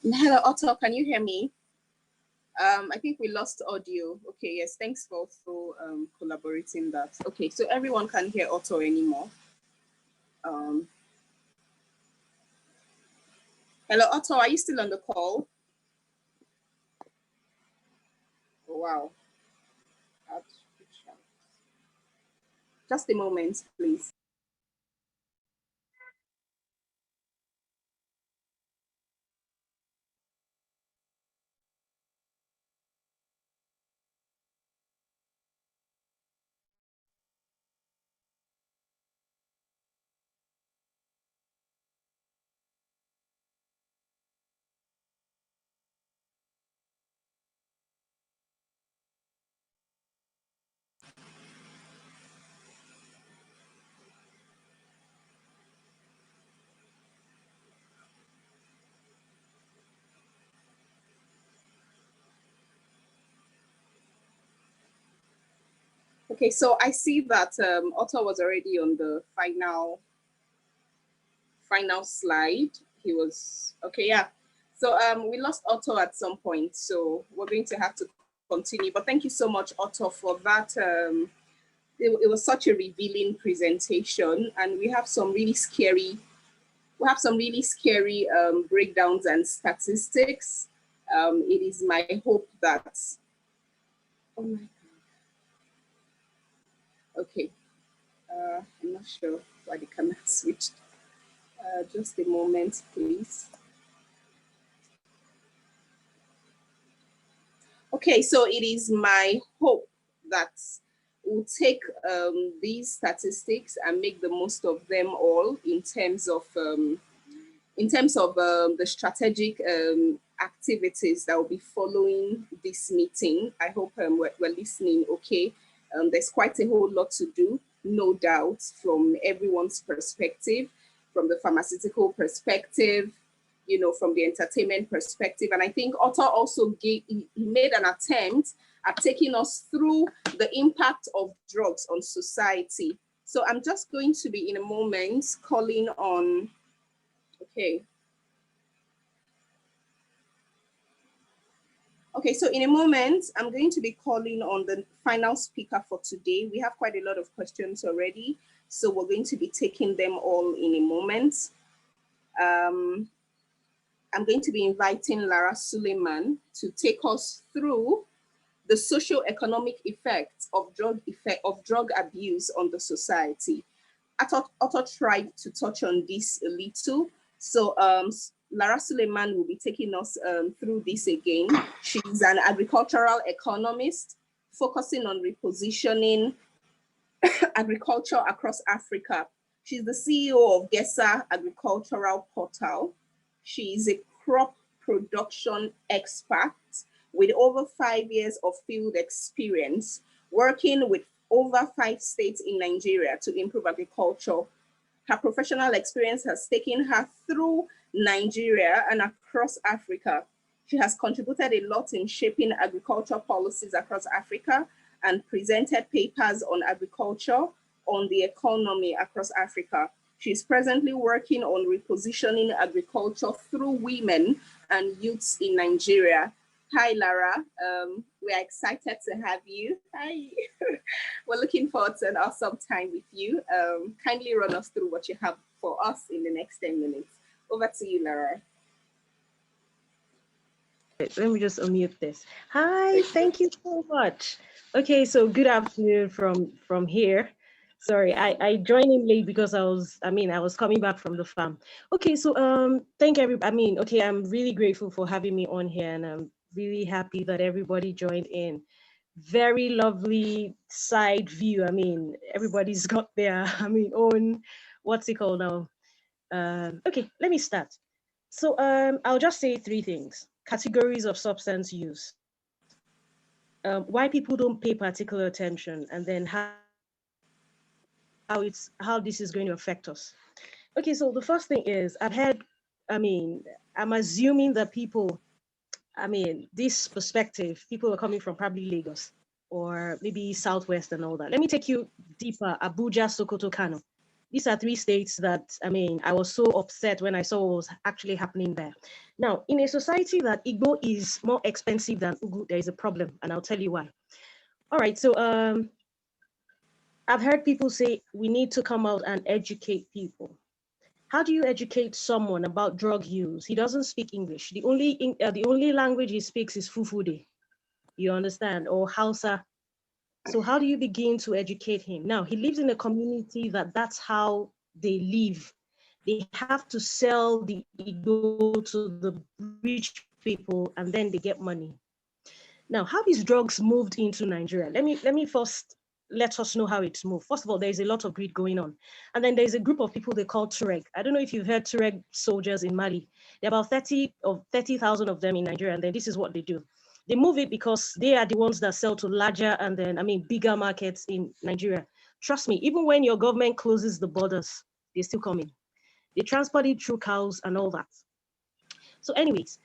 Hello, Otto, can you hear me? I think we lost audio. Okay, yes, thanks for collaborating that. Okay, so everyone can hear Otto anymore. Hello, Otto, are you still on the call? Oh, wow. Just a moment, please. Okay, so I see that Otto was already on the final slide. He was, okay, yeah. So we lost Otto at some point, so we're going to have to continue. But thank you so much, Otto, for that. It was such a revealing presentation, and we have some really scary breakdowns and statistics. It is my hope that, oh my God. Okay, I'm not sure why the camera switched. Just a moment, please. Okay, so it is my hope that we'll take these statistics and make the most of them all in terms of the strategic activities that will be following this meeting. I hope we're listening okay. There's quite a whole lot to do, no doubt, from everyone's perspective, from the pharmaceutical perspective, from the entertainment perspective. And I think Otto also made an attempt at taking us through the impact of drugs on society. So I'm just going to be in a moment calling on, okay. Okay, so in a moment, I'm going to be calling on the final speaker for today. We have quite a lot of questions already, so we're going to be taking them all in a moment. I'm going to be inviting Lara Suleiman to take us through the socio-economic effects of drug abuse on the society. Otto tried to touch on this a little. So Lara Suleiman will be taking us through this again. She's an agricultural economist focusing on repositioning agriculture across Africa. She's the CEO of GESA Agricultural Portal. She is a crop production expert with over 5 years of field experience, working with over 5 states in Nigeria to improve agriculture. Her professional experience has taken her through Nigeria and across Africa. She has contributed a lot in shaping agriculture policies across Africa and presented papers on agriculture, on the economy across Africa. She's presently working on repositioning agriculture through women and youths in Nigeria. Hi, Lara. We're excited to have you. Hi. We're looking forward to an awesome time with you. Kindly run us through what you have for us in the next 10 minutes. Over to you, Lara. Let me just unmute this. Hi, thank you so much. Okay, so good afternoon from here. Sorry, I joined in late because I was coming back from the farm. Okay, so thank everybody. Okay, I'm really grateful for having me on here, and I'm really happy that everybody joined in. Very lovely side view. Everybody's got their own, what's it called now? Okay, let me start. So I'll just say 3 things. Categories of substance use, why people don't pay particular attention, and then how this is going to affect us. Okay, so the first thing is I'm assuming that people, this perspective, people are coming from probably Lagos or maybe Southwest and all that. Let me take you deeper. Abuja, Sokoto, Kano. These are 3 states that, I was so upset when I saw what was actually happening there. Now, in a society that Igbo is more expensive than Ugu, there is a problem, and I'll tell you why. All right, so I've heard people say we need to come out and educate people. How do you educate someone about drug use? He doesn't speak English. The only language he speaks is Fufude, you understand, or Hausa. So how do you begin to educate him? Now, he lives in a community that's how they live. They have to sell the ego to the rich people, and then they get money. Now, how is drugs moved into Nigeria? Let me first let us know how it's moved. First of all, there's a lot of greed going on. And then there's a group of people they call Tuareg. I don't know if you've heard Tuareg soldiers in Mali. There are about 30,000 of them in Nigeria, and then this is what they do. They move it because they are the ones that sell to larger and then, bigger markets in Nigeria. Trust me, even when your government closes the borders, they still come in. They transport it through cows and all that. So anyways,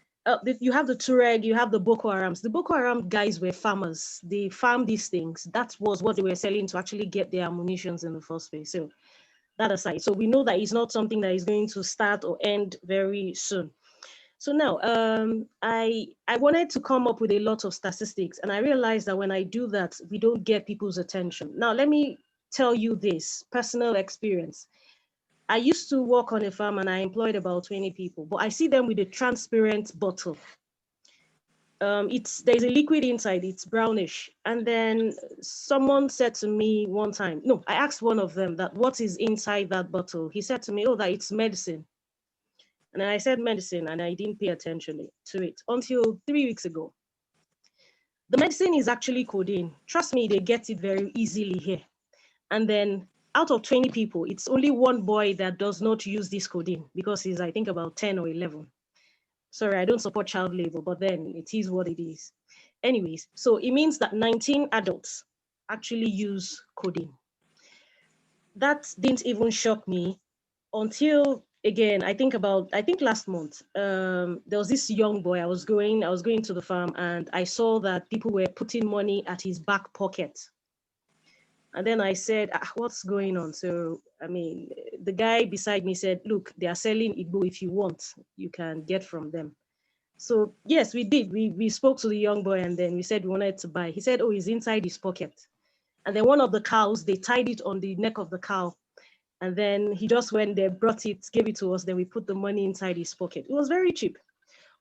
you have the Tuareg, you have the Boko Harams. The Boko Haram guys were farmers. They farm these things. That was what they were selling to actually get their ammunitions in the first place. So that aside, so we know that it's not something that is going to start or end very soon. So now, I wanted to come up with a lot of statistics, and I realized that when I do that, we don't get people's attention. Now, let me tell you this personal experience. I used to work on a farm and I employed about 20 people, but I see them with a transparent bottle. There's a liquid inside, it's brownish. And then someone said to me one time, no, I asked one of them that what is inside that bottle? He said to me, oh, that it's medicine. And I said medicine, and I didn't pay attention to it until 3 weeks ago. The medicine is actually codeine. Trust me, they get it very easily here. And then out of 20 people, it's only one boy that does not use this codeine because he's, I think, about 10 or 11. Sorry, I don't support child labor, but then it is what it is. Anyways, so it means that 19 adults actually use codeine. That didn't even shock me until, again, I think last month, there was this young boy. I was going to the farm and I saw that people were putting money at his back pocket. And then I said, what's going on? So, the guy beside me said, look, they are selling Igbo. If you want, you can get from them. So yes, we did. We spoke to the young boy and then we said we wanted to buy. He said, oh, it's inside his pocket. And then one of the cows, they tied it on the neck of the cow. And then he just went there, brought it, gave it to us. Then we put the money inside his pocket. It was very cheap.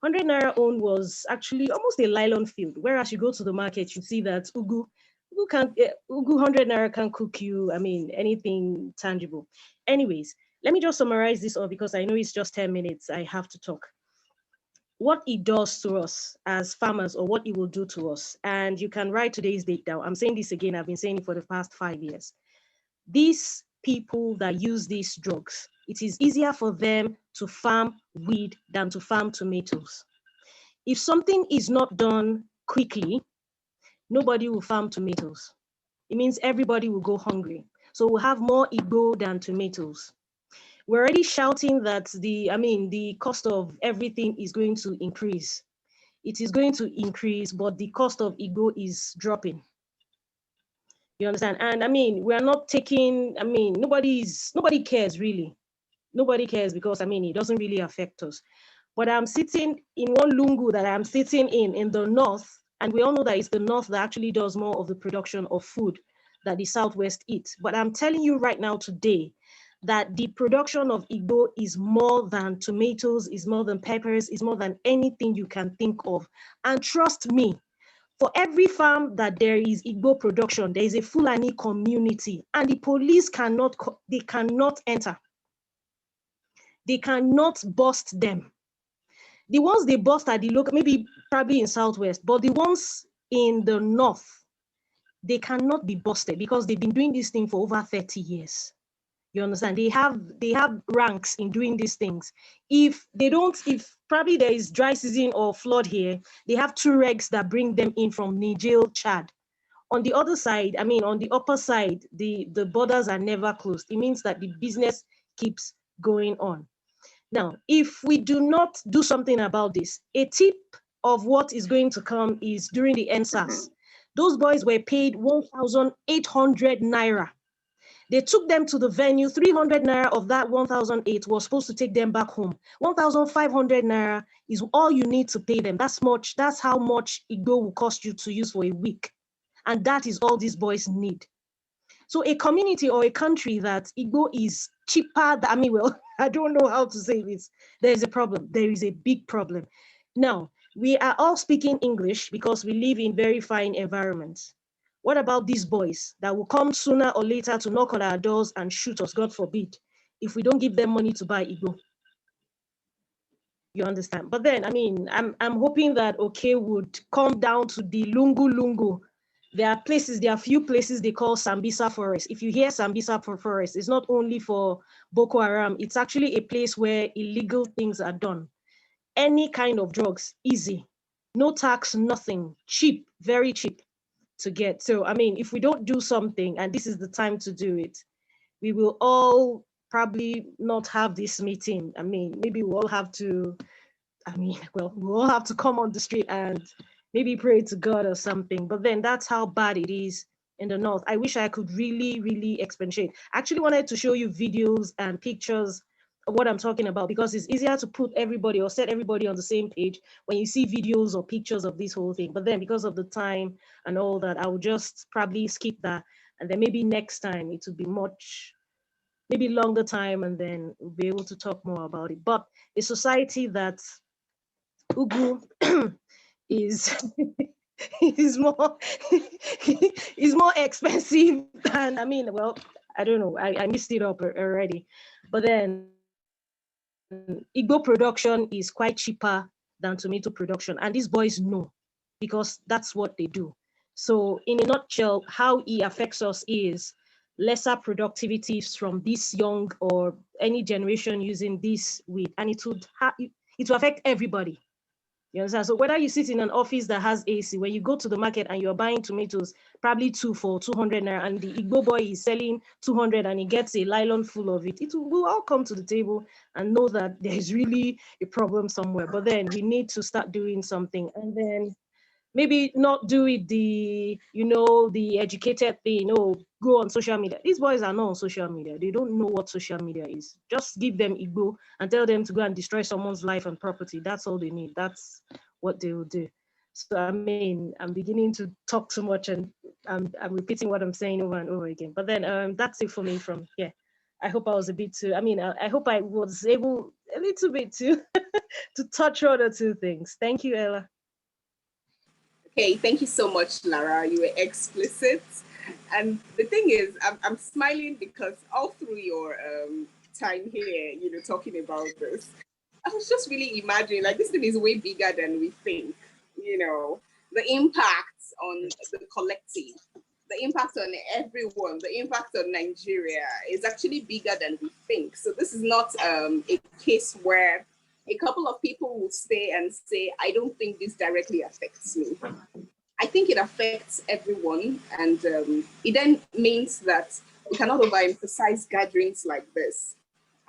100 naira own was actually almost a nylon field. Whereas you go to the market, you see that ugu 100 naira can cook you, I mean, anything tangible. Anyways, let me just summarize this all because I know it's just 10 minutes. I have to talk. What it does to us as farmers, or what it will do to us. And you can write today's date down. I'm saying this again, I've been saying it for the past 5 years. These people that use these drugs, it is easier for them to farm weed than to farm tomatoes. If something is not done quickly, nobody will farm tomatoes. It means everybody will go hungry. So we'll have more Igbo than tomatoes. We're already shouting that the cost of everything is going to increase. It is going to increase, but the cost of Igbo is dropping. You understand? And I mean, we're not taking, I mean, nobody cares really. Nobody cares because I mean, it doesn't really affect us. But I'm sitting in one lungu that I'm sitting in the north, and we all know that it's the north that actually does more of the production of food that the southwest eats. But I'm telling you right now today that the production of Igbo is more than tomatoes, is more than peppers, is more than anything you can think of. And trust me, for every farm that there is Igbo production, there is a Fulani community, and the police cannot enter. They cannot bust them. The ones they bust are the local, maybe probably in Southwest, but the ones in the North, they cannot be busted because they've been doing this thing for over 30 years. You understand? They have ranks in doing these things. If probably there is dry season or flood here, they have 2 regs that bring them in from Niger, Chad. On the other side, I mean, on the upper side, the borders are never closed. It means that the business keeps going on. Now, if we do not do something about this, a tip of what is going to come is during the NSAS. Those boys were paid 1,800 naira. They took them to the venue. 300 naira of that 1,008 was supposed to take them back home. 1,500 naira is all you need to pay them. That's how much Igbo will cost you to use for a week. And that is all these boys need. So a community or a country that Igbo is cheaper, I mean, well, I don't know how to say this. There is a problem. There is a big problem. Now, we are all speaking English because we live in very fine environments. What about these boys that will come sooner or later to knock on our doors and shoot us, God forbid, if we don't give them money to buy Igbo? You understand? But then, I mean, I'm hoping that OK would come down to the lungu. There are few places they call Sambisa Forest. If you hear Sambisa Forest, it's not only for Boko Haram, it's actually a place where illegal things are done. Any kind of drugs, easy. No tax, nothing. Cheap, very cheap to get. So, I mean, if we don't do something, and this is the time to do it, we will all probably not have this meeting. I mean, maybe we'll all have to, we'll all have to come on the street and maybe pray to God or something. But then that's how bad it is in the North. I wish I could really, really expatiate. I actually wanted to show you videos and pictures of what I'm talking about because it's easier to put everybody or set everybody on the same page when you see videos or pictures of this whole thing. But then because of the time and all that, I will just probably skip that. And then maybe next time it will be maybe longer time, and then we'll be able to talk more about it. But a society that Ugu is is more expensive than, I mean, well, I don't know, I missed it up already. But then Igbo production is quite cheaper than tomato production, and these boys know because that's what they do. So in a nutshell, how it affects us is lesser productivity from this young or any generation using this weed, and it will affect everybody. You understand? So whether you sit in an office that has AC, when you go to the market and you're buying tomatoes, probably 2 for 200 naira, and the Igbo boy is selling 200 and he gets a nylon full of it, we'll all come to the table and know that there's really a problem somewhere. But then we need to start doing something, and then maybe not do it the educated thing, go on social media. These boys are not on social media. They don't know what social media is. Just give them Igbo and tell them to go and destroy someone's life and property. That's all they need. That's what they will do. So, I mean, I'm beginning to talk too much and I'm repeating what I'm saying over and over again. But then that's it for me from here. I hope I was a bit too, I mean, I hope I was able, a little bit to to touch one or two things. Thank you, Ella. Okay, thank you so much, Lara. You were explicit. And the thing is, I'm smiling because all through your time here, talking about this, I was just really imagining, like, this thing is way bigger than we think, the impact on the collective, the impact on everyone, the impact on Nigeria is actually bigger than we think. So this is not a case where a couple of people will stay and say, I don't think this directly affects me. I think it affects everyone. And it then means that we cannot overemphasize gatherings like this.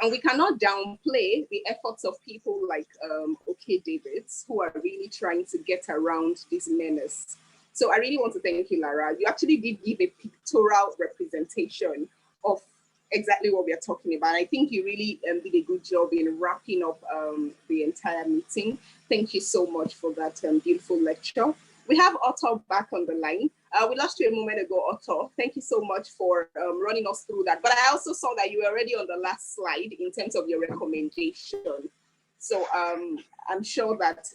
And we cannot downplay the efforts of people like Davids, who are really trying to get around this menace. So I really want to thank you, Lara. You actually did give a pictorial representation of exactly what we are talking about. I think you really did a good job in wrapping up the entire meeting. Thank you so much for that beautiful lecture. We have Otto back on the line. We lost you a moment ago, Otto. Thank you so much for running us through that. But I also saw that you were already on the last slide in terms of your recommendation. So I'm sure that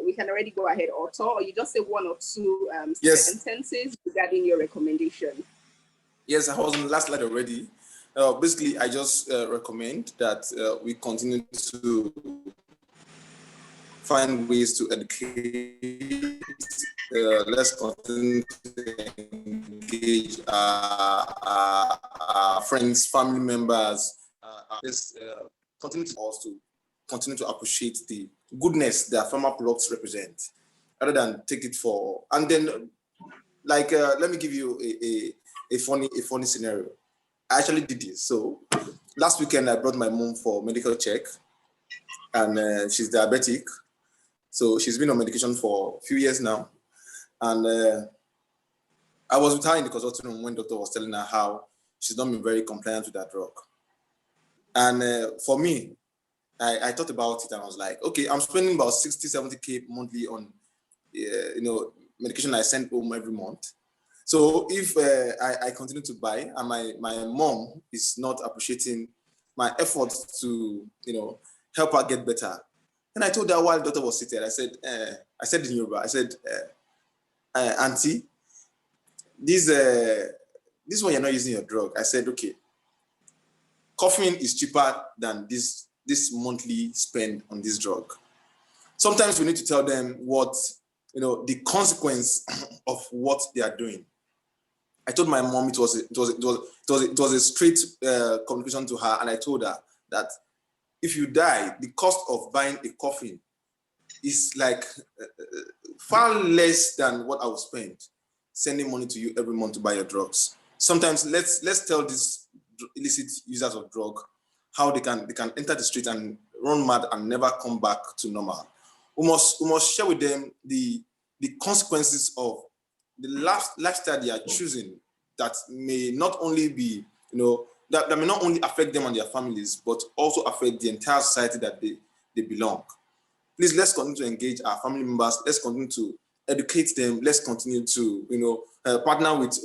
we can already go ahead, Otto, or you just say one or two sentences regarding your recommendation. Yes, I was on the last slide already. Basically, I just recommend that we continue to find ways to educate. Let's continue to engage our friends, family members. Let's continue to appreciate the goodness that farmer products represent, rather than take it for. And then, like, let me give you a funny scenario. I actually did this. So last weekend, I brought my mom for medical check, and she's diabetic. So she's been on medication for a few years now. And I was with her in the consulting room when doctor was telling her how she's not been very compliant with that drug. And for me, I thought about it and I was like, okay, I'm spending about 60, 70K monthly on, medication I send home every month. So if I continue to buy and my mom is not appreciating my efforts to, help her get better. And I told her while the doctor was seated, I said in Yoruba, I said, Auntie, this one you're not using your drug. I said, okay, coughing is cheaper than this monthly spend on this drug. Sometimes we need to tell them what, the consequence of what they are doing. I told my mom it was a straight communication to her, and I told her that if you die, the cost of buying a coffin is like far less than what I would spend sending money to you every month to buy your drugs. Sometimes let's tell these illicit users of drug how they can enter the street and run mad and never come back to normal. We must share with them the consequences of the lifestyle they are choosing that may not only be, that may not only affect them and their families, but also affect the entire society that they belong. Please, let's continue to engage our family members. Let's continue to educate them. Let's continue to, partner with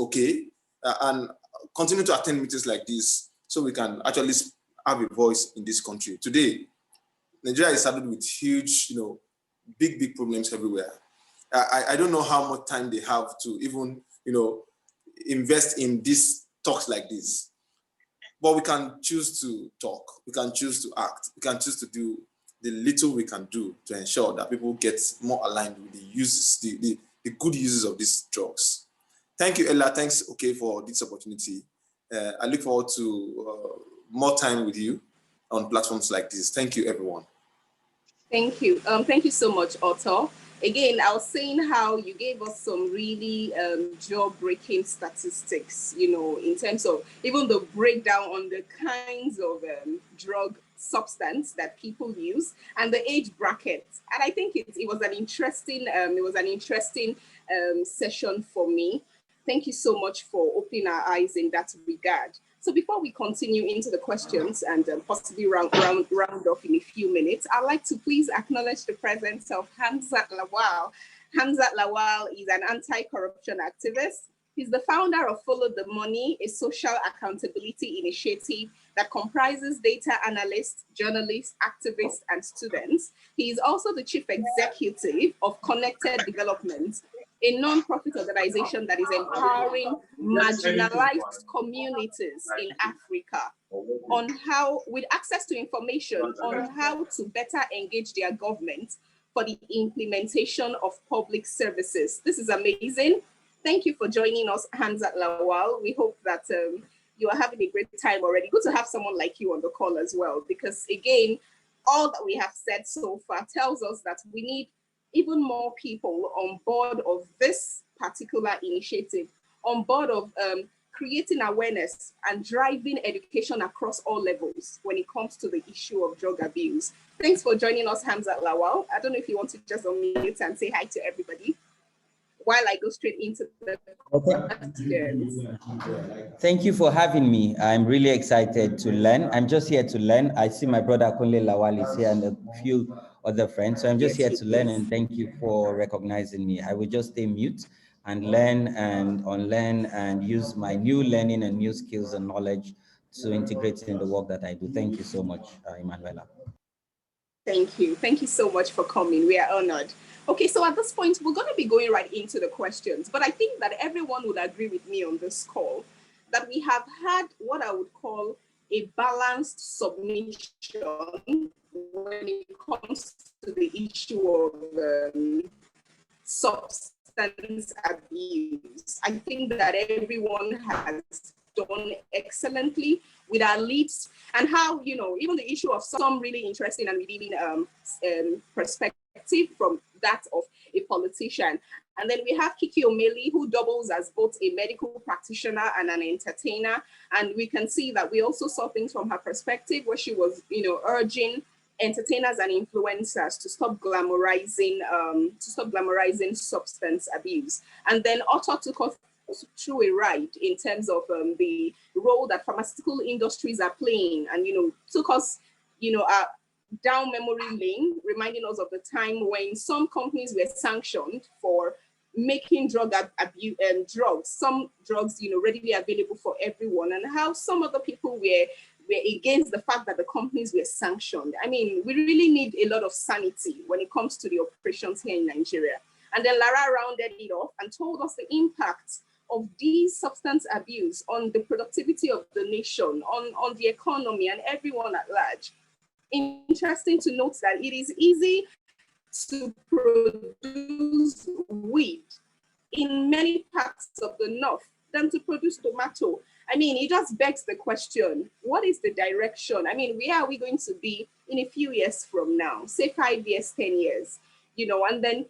and continue to attend meetings like this so we can actually have a voice in this country. Today, Nigeria is saddled with huge, big problems everywhere. I don't know how much time they have to even, invest in these talks like this. But we can choose to talk. We can choose to act. We can choose to do the little we can do to ensure that people get more aligned with the uses, the good uses of these drugs. Thank you, Ella. Thanks, for this opportunity. I look forward to more time with you on platforms like this. Thank you, everyone. Thank you. Thank you so much, Otto. Again, I was saying how you gave us some really jaw-breaking statistics, in terms of even the breakdown on the kinds of drug substance that people use and the age bracket. And I think it was an interesting session for me. Thank you so much for opening our eyes in that regard. So before we continue into the questions and possibly round off in a few minutes, I'd like to please acknowledge the presence of Hamzat Lawal. Hamzat Lawal is an anti-corruption activist. He's the founder of Follow the Money, a social accountability initiative that comprises data analysts, journalists, activists, and students. He is also the chief executive of Connected Development, a non-profit organization that is empowering marginalized communities in Africa on how, with access to information on how to better engage their government for the implementation of public services. This is amazing. Thank you for joining us, Hamzat Lawal. We hope that you are having a great time already. Good to have someone like you on the call as well, because again, all that we have said so far tells us that we need even more people on board of this particular initiative, on board of creating awareness and driving education across all levels when it comes to the issue of drug abuse. Thanks for joining us, Hamzat Lawal. I don't know if you want to just unmute and say hi to everybody while I go straight into the questions. Thank you for having me. I'm really excited to learn. I'm just here to learn. I see my brother Kunle Lawal is here and a few other friends. So I'm just here to learn, and thank you for recognizing me. I will just stay mute and learn and unlearn and use my new learning and new skills and knowledge to integrate in the work that I do. Thank you so much, Emanuela. Thank you. Thank you so much for coming. We are honored. Okay, so at this point, we're going to be going right into the questions, but I think that everyone would agree with me on this call that we have had what I would call a balanced submission when it comes to the issue of substance abuse. I think that everyone has done excellently with our leads, and how, you know, even the issue of some really interesting and revealing perspective from that of a politician. And then we have Kiki Omeli, who doubles as both a medical practitioner and an entertainer. And we can see that we also saw things from her perspective where she was, you know, urging entertainers and influencers to stop glamorizing substance abuse. And then Otto took us through a ride in terms of the role that pharmaceutical industries are playing, and, you know, took us, you know, down memory lane, reminding us of the time when some companies were sanctioned for making drugs, some drugs, you know, readily available for everyone, and how some other people were against the fact that the companies were sanctioned. I mean, we really need a lot of sanity when it comes to the operations here in Nigeria. And then Lara rounded it off and told us the impact of these substance abuse on the productivity of the nation, on the economy and everyone at large. Interesting to note that it is easy to produce weed in many parts of the north than to produce tomato. I mean, it just begs the question, what is the direction? I mean, where are we going to be in a few years from now, say 5 years, 10 years, you know? And then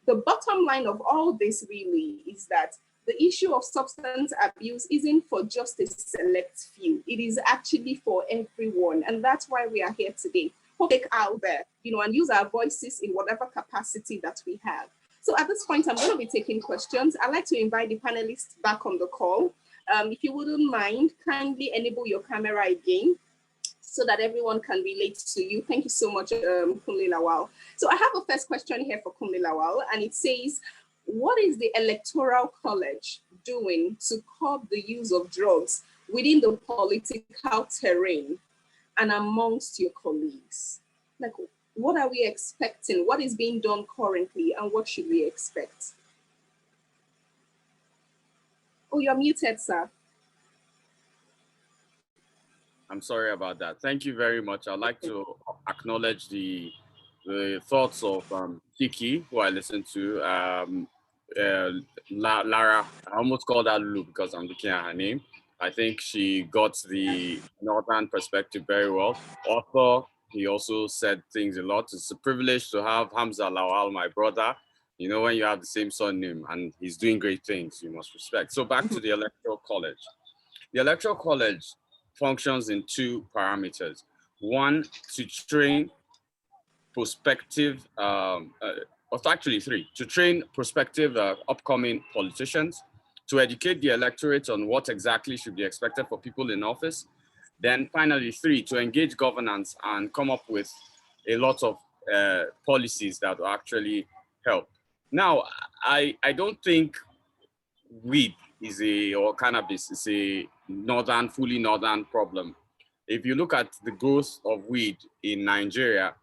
the bottom line of all this really is that the issue of substance abuse isn't for just a select few. It is actually for everyone. And that's why we are here today. Take out there, you know, and use our voices in whatever capacity that we have. So at this point, I'm going to be taking questions. I'd like to invite the panelists back on the call. If you wouldn't mind, kindly enable your camera again so that everyone can relate to you. Thank you so much, Kunle Lawal. So I have a first question here for Kunle Lawal, and it says, what is the Electoral College doing to curb the use of drugs within the political terrain and amongst your colleagues? Like, what are we expecting? What is being done currently, and what should we expect? Oh, you're muted, sir. I'm sorry about that. Thank you very much. I'd like to acknowledge the thoughts of Kiki, who I listened to, Lara. I almost called her Lulu because I'm looking at her name. I think she got the northern perspective very well. Author, he also said things a lot. It's a privilege to have Hamza Lawal, my brother. You know, when you have the same surname and he's doing great things, you must respect. So back to the Electoral College. The Electoral College functions in two parameters. One, to train prospective, actually three, to train prospective upcoming politicians, to educate the electorate on what exactly should be expected for people in office. Then finally, three, to engage governance and come up with a lot of policies that will actually help. Now, I don't think weed or cannabis is a fully northern problem. If you look at the growth of weed in Nigeria,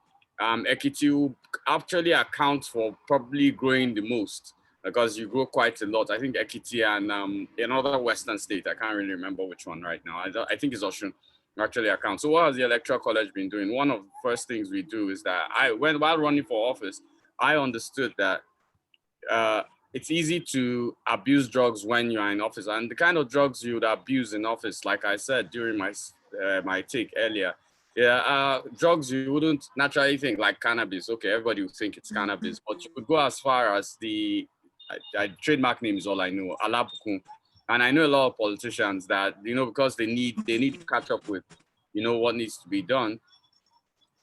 Ekiti actually accounts for probably growing the most because you grow quite a lot. I think Ekiti and another Western state, I can't really remember which one right now. I think it's Osun actually accounts. So what has the Electoral College been doing? One of the first things we do is that while running for office, I understood that it's easy to abuse drugs when you're in office, and the kind of drugs you would abuse in office, like I said during my take earlier, drugs you wouldn't naturally think, like cannabis. Okay, everybody would think it's cannabis, but you could go as far as the trademark name is all I know, alabukun, and I know a lot of politicians that because they need to catch up with what needs to be done.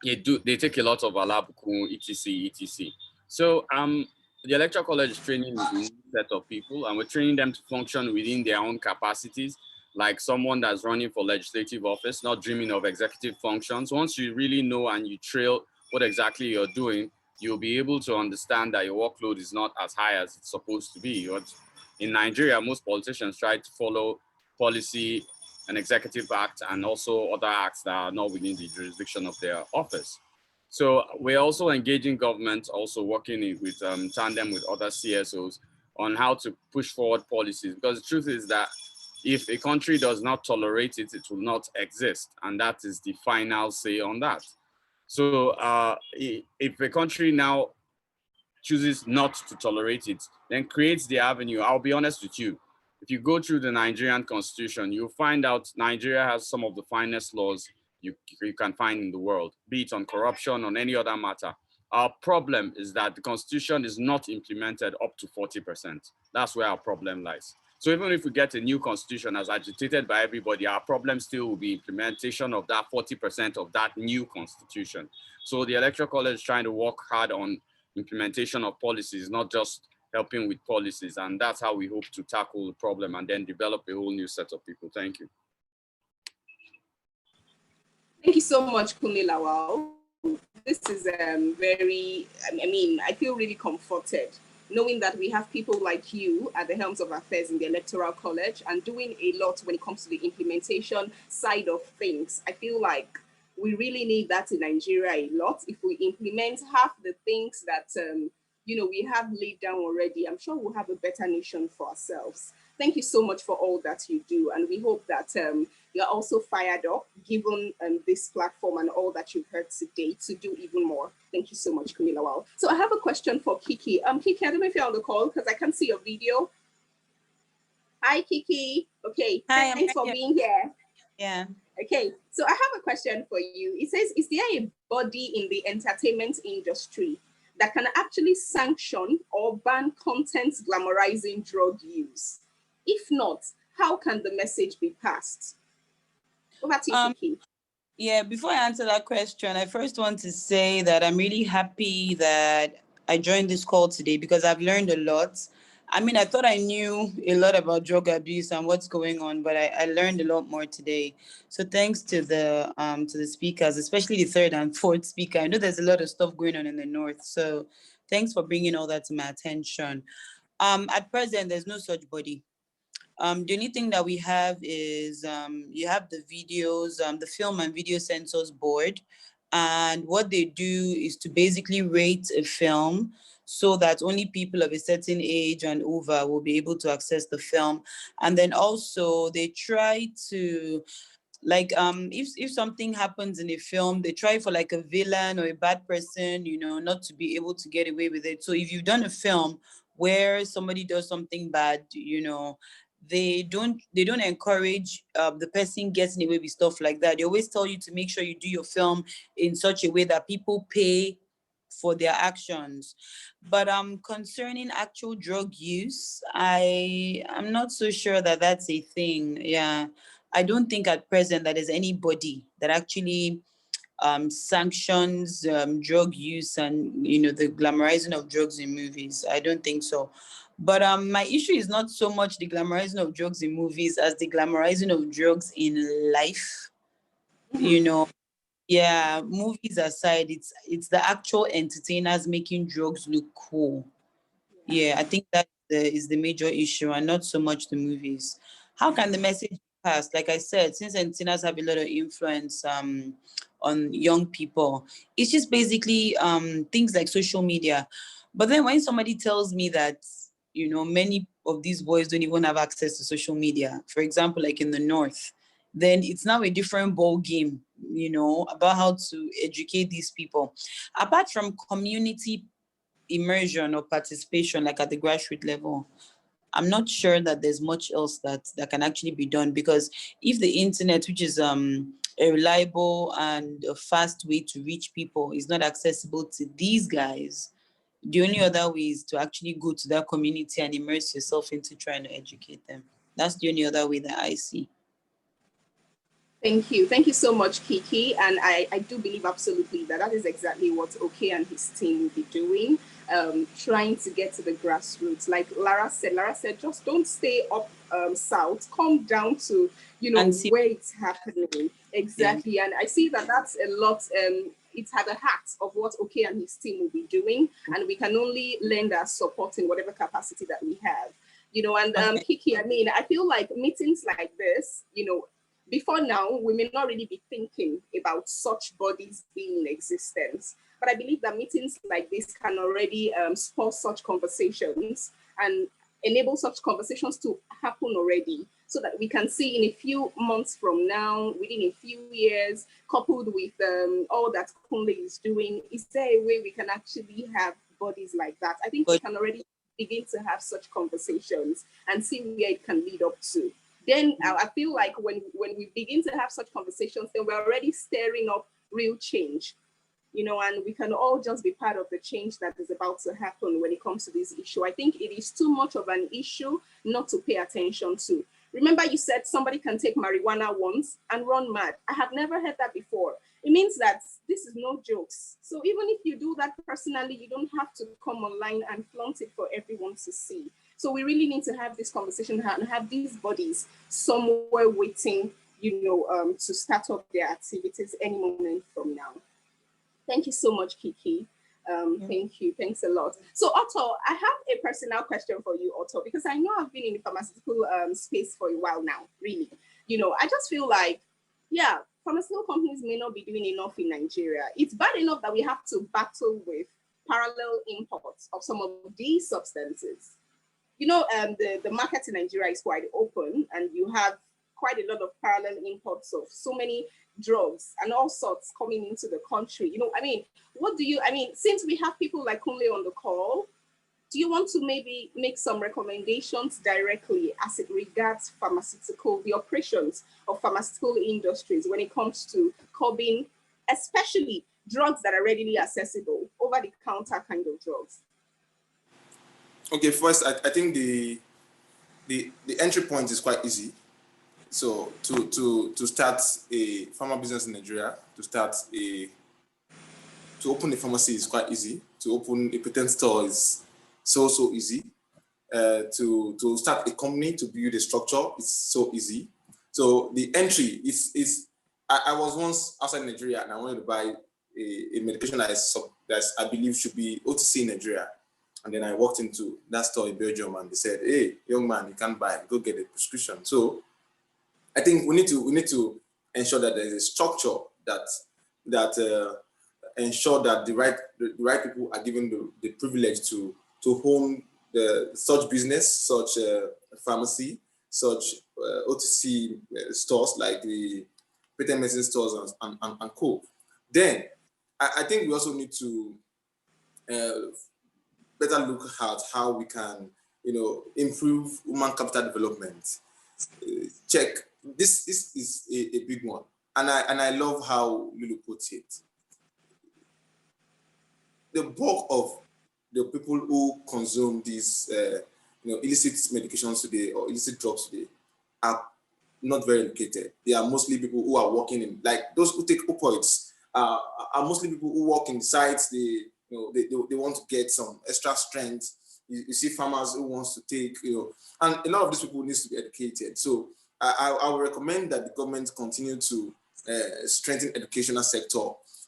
They take a lot of alabukun, etc. So the Electoral College is training a new set of people, and we're training them to function within their own capacities, like someone that's running for legislative office, not dreaming of executive functions. Once you really know and you trail what exactly you're doing, you'll be able to understand that your workload is not as high as it's supposed to be. In Nigeria, most politicians try to follow policy and executive act and also other acts that are not within the jurisdiction of their office. So we're also engaging government, also working with tandem with other CSOs on how to push forward policies, because the truth is that if a country does not tolerate it, it will not exist. And that is the final say on that. So if a country now chooses not to tolerate it, then creates the avenue. I'll be honest with you. If you go through the Nigerian constitution, you'll find out Nigeria has some of the finest laws you can find in the world, be it on corruption, on any other matter. Our problem is that the constitution is not implemented up to 40%. That's where our problem lies. So even if we get a new constitution as agitated by everybody, our problem still will be implementation of that 40% of that new constitution. So the Electoral College is trying to work hard on implementation of policies, not just helping with policies. And that's how we hope to tackle the problem and then develop a whole new set of people. Thank you. Thank you so much, Kunle Lawal. This is very, I feel really comforted knowing that we have people like you at the helms of affairs in the Electoral College and doing a lot when it comes to the implementation side of things. I feel like we really need that in Nigeria a lot. If we implement half the things that we have laid down already, I'm sure we'll have a better nation for ourselves. Thank you so much for all that you do. And we hope that you're also fired up, given this platform and all that you've heard today, to do even more. Thank you so much, Kunle Lawal. So I have a question for Kiki. Kiki, I don't know if you're on the call because I can't see your video. Hi, Kiki. Okay, hi, thanks for being here. Yeah. Okay, so I have a question for you. It says, is there a body in the entertainment industry that can actually sanction or ban content glamorizing drug use? If not, how can the message be passed? Over to you, Kiki. Yeah, before I answer that question, I first want to say that I'm really happy that I joined this call today because I've learned a lot. I mean, I thought I knew a lot about drug abuse and what's going on, but I learned a lot more today. So thanks to the speakers, especially the third and fourth speaker. I know there's a lot of stuff going on in the north, so thanks for bringing all that to my attention. At present, there's no such body. The only thing that we have is you have the videos, the Film and Video Censors Board, and what they do is to basically rate a film so that only people of a certain age and over will be able to access the film. And then also they try to, like, if something happens in a film, they try for like a villain or a bad person, not to be able to get away with it. So if you've done a film where somebody does something bad, they don't encourage the person getting away with stuff like that. They always tell you to make sure you do your film in such a way that people pay for their actions. But concerning actual drug use, I'm not so sure that that's a thing. Yeah, I don't think at present that there's anybody that actually sanctions drug use and the glamorizing of drugs in movies. I don't think so. But my issue is not so much the glamorizing of drugs in movies as the glamorizing of drugs in life. Yeah, movies aside, it's the actual entertainers making drugs look cool. Yeah, I think that's is the major issue, and not so much the movies. How can the message be passed? Like I said, since antennas have a lot of influence on young people, it's just basically things like social media. But then when somebody tells me that, you know, many of these boys don't even have access to social media, for example, like in the North, then it's now a different ball game, you know, about how to educate these people. Apart from community immersion or participation, like at the grassroots level, I'm not sure that there's much else that can actually be done, because if the internet, which is a reliable and a fast way to reach people, is not accessible to these guys, the only other way is to actually go to that community and immerse yourself into trying to educate them. That's the only other way that I see. Thank you. Thank you so much, Kiki. And I do believe absolutely that is exactly what OK and his team will be doing, trying to get to the grassroots. Like Lara said, just don't stay up south, come down to, you know, where it's happening. Exactly. Yeah. And I see that that's a lot. It's at the heart of what OK and his team will be doing. And we can only lend our support in whatever capacity that we have. You know, and Kiki, I mean, I feel like meetings like this, you know, before now, we may not really be thinking about such bodies being in existence. But I believe that meetings like this can already spur such conversations and enable such conversations to happen already, so that we can see in a few months from now, within a few years, coupled with all that Kunle is doing, is there a way we can actually have bodies like that? I think we can already begin to have such conversations and see where it can lead up to. Then I feel like when we begin to have such conversations, then we're already stirring up real change, you know, and we can all just be part of the change that is about to happen when it comes to this issue. I think it is too much of an issue not to pay attention to. Remember, you said somebody can take marijuana once and run mad. I have never heard that before. It means that this is no jokes. So even if you do that personally, you don't have to come online and flaunt it for everyone to see. So we really need to have this conversation and have these bodies somewhere waiting, you know, to start up their activities any moment from now. Thank you so much, Kiki. Thank you. Thanks a lot. So Otto, I have a personal question for you, Otto, because I know I've been in the pharmaceutical space for a while now, really. You know, I just feel like, yeah, pharmaceutical companies may not be doing enough in Nigeria. It's bad enough that we have to battle with parallel imports of some of these substances. You know, the market in Nigeria is quite open, and you have quite a lot of parallel imports of so many drugs and all sorts coming into the country. You know, I mean, since we have people like Kunle on the call, do you want to maybe make some recommendations directly as it regards the operations of pharmaceutical industries when it comes to curbing, especially drugs that are readily accessible, over-the-counter kind of drugs? Okay, first, I think the entry point is quite easy. So to start a pharma business in Nigeria, to open a pharmacy is quite easy. To open a patent store is so easy. To start a company, to build a structure, is so easy. So the entry is I was once outside Nigeria and I wanted to buy a medication that I believe should be OTC in Nigeria. And then I walked into that store in Belgium and they said, "Hey, young man, you can't buy, go get a prescription." So I think we need to ensure that there is a structure that ensure that the right people are given the privilege to own such business, such pharmacy, such OTC stores like the patent medicine stores and co. Then I think we also need to better look at how we can, improve human capital development. Check. This is a big one, and I love how Lulu puts it. The bulk of the people who consume these, illicit medications today or illicit drugs today are not very educated. They are mostly people who are working in, like those who take opioids are mostly people who work in sites. They want to get some extra strength. You see farmers who wants to take, and a lot of these people needs to be educated. So I would recommend that the government continue to strengthen educational sector,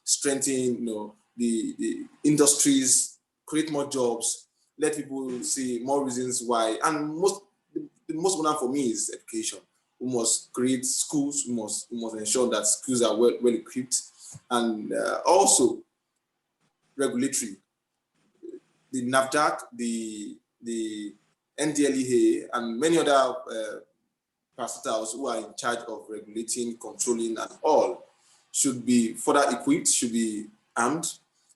strengthen, the industries, create more jobs, let people see more reasons why. And the most important for me is education. We must create schools. We must ensure that schools are well equipped, and also regulatory. The NAFDAC, the NDLEA, and many other parastatals who are in charge of regulating, controlling, and all should be further equipped, should be armed.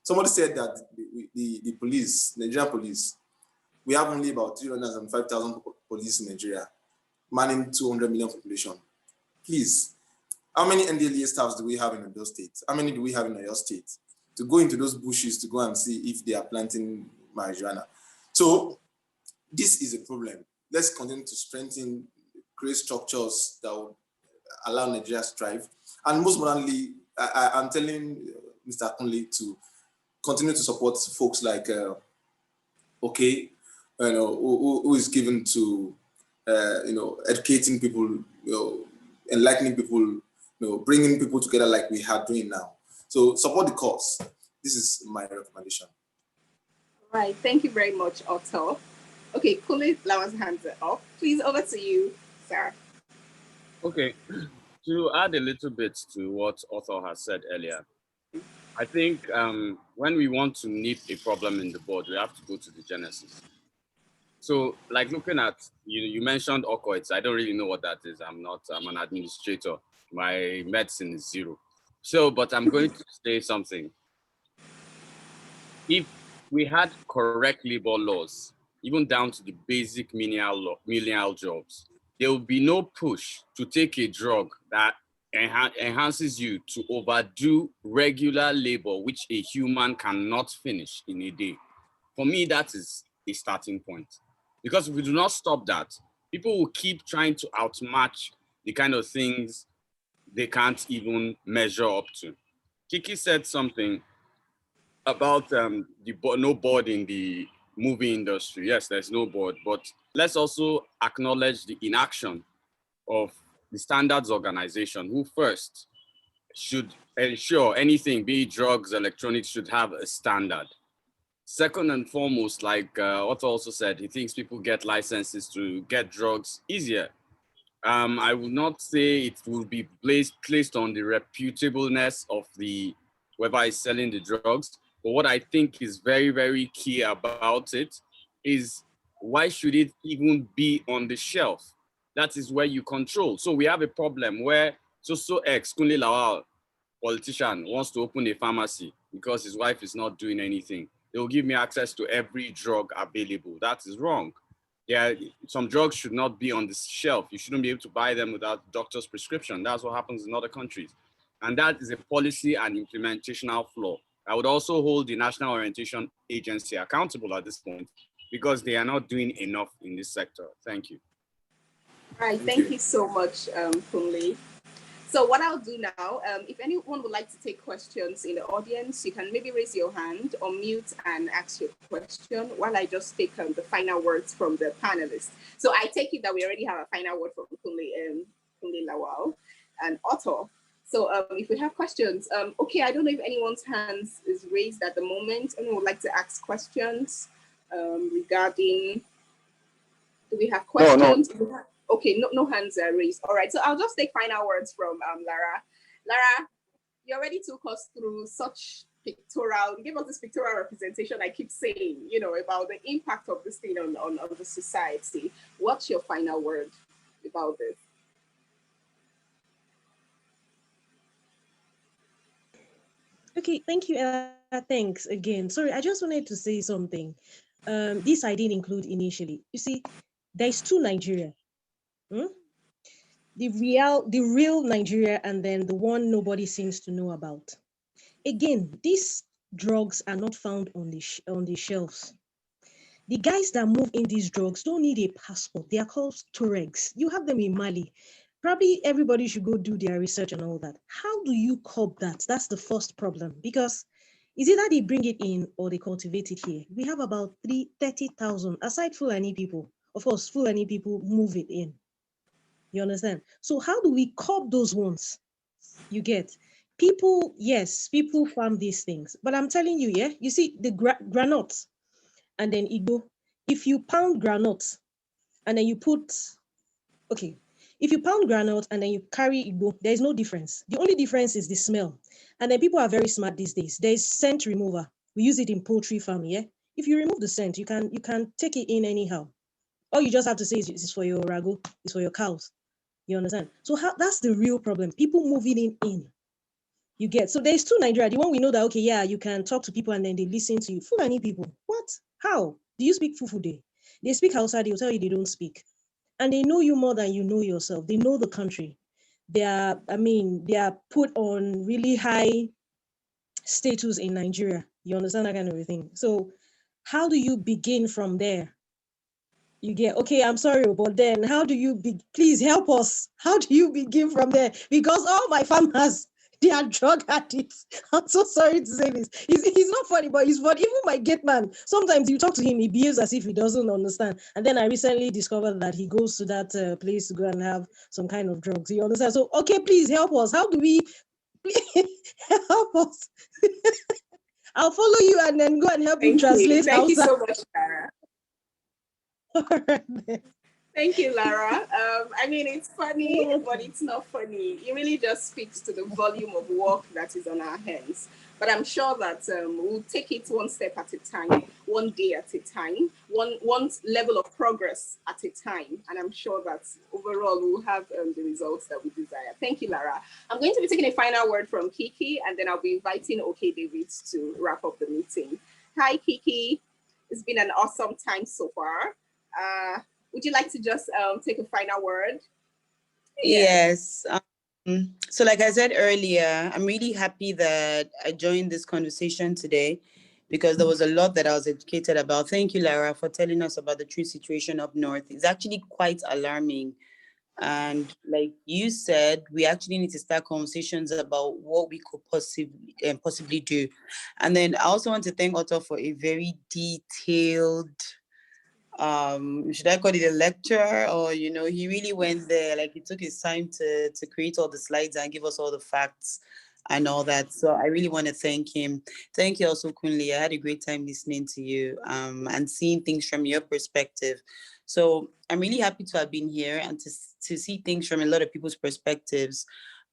Somebody said that the police, Nigerian police, we have only about 305,000 police in Nigeria, manning 200 million population. Please, how many NDLEA staffs do we have in those states? How many do we have in your state? To go into those bushes to go and see if they are planting marijuana. So this is a problem. Let's continue to strengthen, create structures that will allow Nigeria to thrive. And most importantly, I'm telling Mr. Akunle to continue to support folks like who is given to educating people, enlightening people, bringing people together like we are doing now. So support the cause. This is my recommendation. All right, thank you very much, Otto. Okay, Kule Lawa's hands are up. Please, over to you, sir. Okay, to add a little bit to what Otto has said earlier, I think when we want to nip a problem in the bud, we have to go to the genesis. So, like looking at, you mentioned opioids. I don't really know what that is. I'm an administrator. My medicine is 0. So, but I'm going to say something. If we had correct labor laws, even down to the basic menial jobs, there will be no push to take a drug that enhances you to overdo regular labor, which a human cannot finish in a day. For me, that is a starting point. Because if we do not stop that, people will keep trying to outmatch the kind of things they can't even measure up to. Kiki said something about no board in the movie industry. Yes, there's no board, but let's also acknowledge the inaction of the standards organization, who first should ensure anything, be it drugs, electronics, should have a standard. Second and foremost, like Otto also said, he thinks people get licenses to get drugs easier. I would not say it will be placed on the reputableness of the whoever is selling the drugs, but what I think is very, very key about it is, why should it even be on the shelf? That is where you control. So we have a problem where ex Kunle Lawal, politician, wants to open a pharmacy because his wife is not doing anything. They will give me access to every drug available. That is wrong. Yeah, some drugs should not be on the shelf. You shouldn't be able to buy them without doctor's prescription. That's what happens in other countries. And that is a policy and implementational flaw. I would also hold the National Orientation Agency accountable at this point, because they are not doing enough in this sector. Thank you. All right, thank you so much, Kunle. So what I'll do now, if anyone would like to take questions in the audience, you can maybe raise your hand or mute and ask your question while I just take the final words from the panelists. So I take it that we already have a final word from Kunle Lawal and Otto. So if we have questions, okay, I don't know if anyone's hands is raised at the moment. Anyone would like to ask questions regarding, do we have questions? No. Okay, no hands are raised. All right, so I'll just take final words from Lara. Lara, you already took us through such pictorial, give us this pictorial representation I keep saying, about the impact of this thing on the society. What's your final word about this? Okay, thank you, Ella. Thanks again. Sorry, I just wanted to say something. This I didn't include initially. You see, there's 2 Nigeria. The real Nigeria, and then the one nobody seems to know about. Again, these drugs are not found on the shelves. The guys that move in these drugs don't need a passport. They are called Tuaregs. You have them in Mali. Probably everybody should go do their research and all that. How do you curb that? That's the first problem, because is either they bring it in or they cultivate it here. We have about 30,000, aside Fulani people. Of course, Fulani people move it in. You understand? So how do we curb those ones? You get people, yes, people farm these things, but I'm telling you, yeah, you see the granules and then Igbo, if you pound granules and then you put, okay, if you pound granules and then you carry Igbo, there is no difference. The only difference is the smell. And then people are very smart these days. There's scent remover. We use it in poultry farming, yeah? If you remove the scent, you can take it in anyhow. All you just have to say is it's for your ragu, it's for your cows. You understand? So that's the real problem. People moving in. You get, so there's two Nigeria. The one we know that, okay, yeah, you can talk to people and then they listen to you. Fulani people, what? How? Do you speak Fufude? They speak Hausa, they'll tell you they don't speak. And they know you more than you know yourself. They know the country. They are put on really high status in Nigeria. You understand that kind of a thing? So how do you begin from there? You get, okay, I'm sorry, but then how do you please help us? How do you begin from there? Because all my farmers, they are drug addicts. I'm so sorry to say this. He's not funny, but he's funny. Even my gate man, sometimes you talk to him, he behaves as if he doesn't understand. And then I recently discovered that he goes to that place to go and have some kind of drugs. You understand? So, okay, please help us. How do we help us? I'll follow you and then go and help you translate. Thank you so much, Lara. All right, thank you, Lara. I mean, it's funny, but it's not funny. It really just speaks to the volume of work that is on our hands. But I'm sure that we'll take it one step at a time, one day at a time, one level of progress at a time. And I'm sure that overall we'll have the results that we desire. Thank you, Lara. I'm going to be taking a final word from Kiki, and then I'll be inviting OK David to wrap up the meeting. Hi, Kiki. It's been an awesome time so far. Would you like to just take a final word? Yes. So like I said earlier, I'm really happy that I joined this conversation today because there was a lot that I was educated about. Thank you, Lara, for telling us about the true situation up north. It's actually quite alarming. And like you said, we actually need to start conversations about what we could possibly do. And then I also want to thank Otto for a very detailed, should I call it a lecture, or he really went there, like he took his time to create all the slides and give us all the facts and all that. So I really want to thank him. Thank you also, Kunle. I had a great time listening to you and seeing things from your perspective. So I'm really happy to have been here and to see things from a lot of people's perspectives.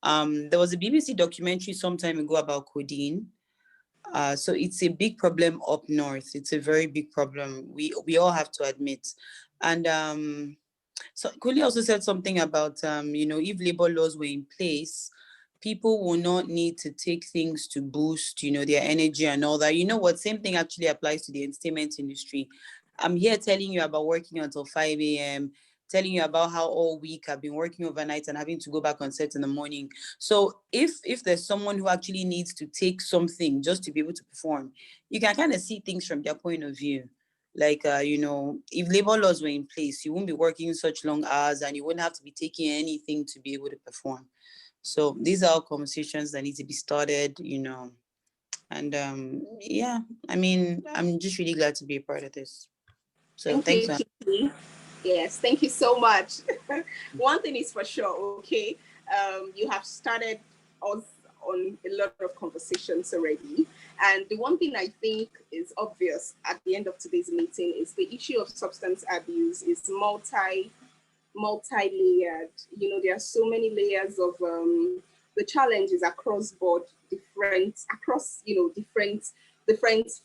There was a BBC documentary some time ago about codeine. So it's a big problem up north. It's a very big problem. We all have to admit. And so Kuli also said something about, if labor laws were in place, people will not need to take things to boost, their energy and all that. You know what? Same thing actually applies to the entertainment industry. I'm here telling you about working until 5 a.m., telling you about how all week I've been working overnight and having to go back on set in the morning. So if there's someone who actually needs to take something just to be able to perform, you can kind of see things from their point of view. Like, if labor laws were in place, you wouldn't be working such long hours and you wouldn't have to be taking anything to be able to perform. So these are all conversations that need to be started, And yeah, I mean, I'm just really glad to be a part of this. So thanks. You, yes, thank you so much. One thing is for sure, okay, you have started us on a lot of conversations already. And the one thing I think is obvious at the end of today's meeting is the issue of substance abuse is multi-layered. There are so many layers of the challenges across board, different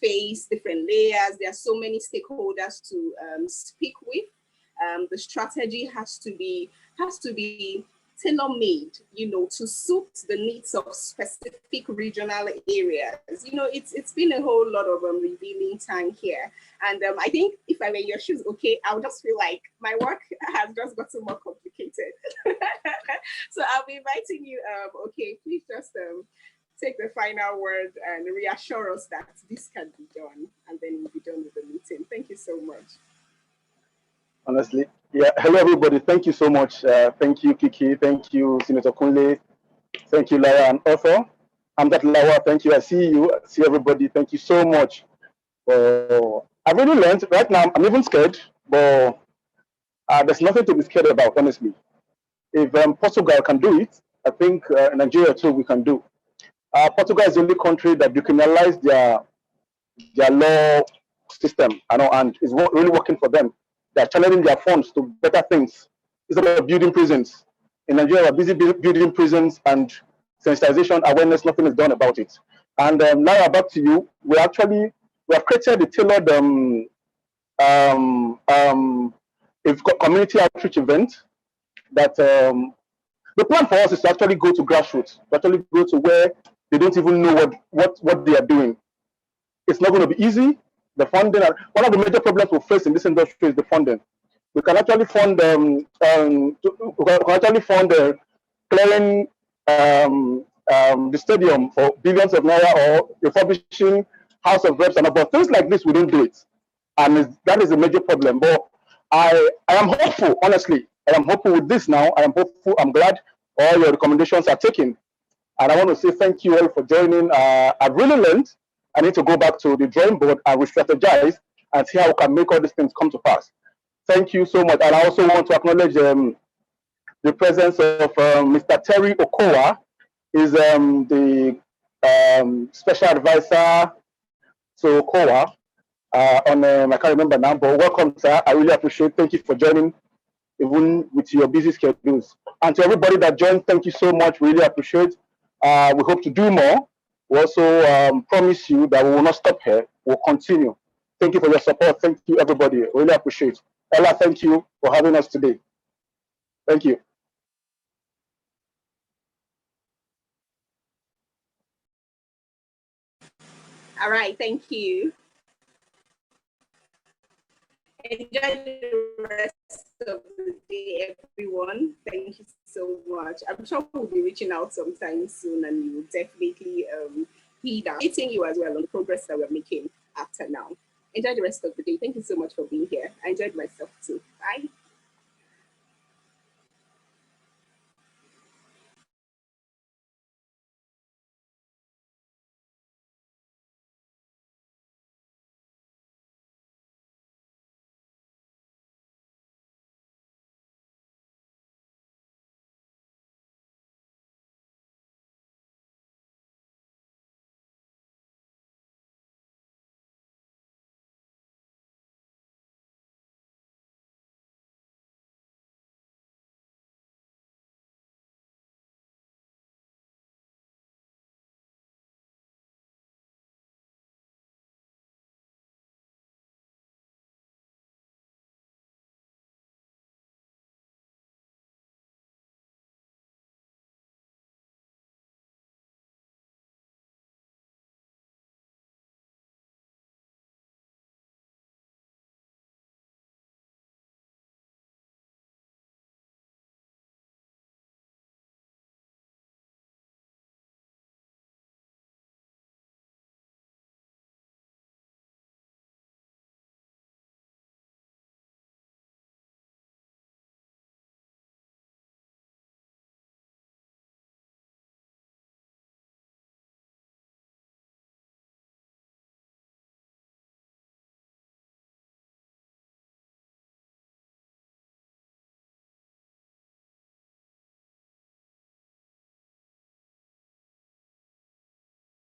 phase, different layers. There are so many stakeholders to speak with. The strategy has to be tailor-made, to suit the needs of specific regional areas. It's been a whole lot of revealing time here. And I think if I were in your shoes, okay, I would just feel like my work has just gotten more complicated. So I'll be inviting you, okay, please just take the final word and reassure us that this can be done, and then we'll be done with the meeting. Thank you so much. Honestly, yeah. Hello, everybody. Thank you so much. Thank you, Kiki. Thank you, Senator Kunle. Thank you, Lara and Arthur. I'm that Lara. Thank you. I see you. I see everybody. Thank you so much. I've really learned. Right now, I'm even scared, but there's nothing to be scared about, honestly. If Portugal can do it, I think Nigeria too we can do. Portugal is the only country that decriminalized their law system, and it's really working for them. They're channeling their funds to better things instead of building prisons. In Nigeria, we're busy building prisons and sensitization, awareness, nothing is done about it. And Lara, back to you. We have created a tailored community outreach event that the plan for us is to actually go to grassroots, to actually go to where they don't even know what they are doing. It's not going to be easy. The funding, one of the major problems we face in this industry is the funding. We can actually fund clearing the stadium for billions of naira or refurbishing House of Reps and about things like this. We don't do it, and that is a major problem. But I am hopeful, honestly. I am hopeful with this now. I am hopeful. I'm glad all your recommendations are taken, and I want to say thank you all for joining. I've really learned. I need to go back to the drawing board and re-strategize and see how we can make all these things come to pass. Thank you so much. And I also want to acknowledge the presence of Mr. Terry Okowa, is the special advisor to Okowa on, I can't remember now, but welcome, sir. I really appreciate it. Thank you for joining, even with your busy schedules. And to everybody that joined, thank you so much. Really appreciate it. We hope to do more. We also promise you that we will not stop here. We'll continue. Thank you for your support. Thank you, everybody. Really appreciate it. Ella, thank you for having us today. Thank you. All right, thank you. Enjoy the rest of the day, everyone. Thank you so much. I'm sure we'll be reaching out sometime soon, and we will definitely heed out, meeting you as well on the progress that we're making after now. Enjoy the rest of the day. Thank you so much for being here. I enjoyed myself too. Bye.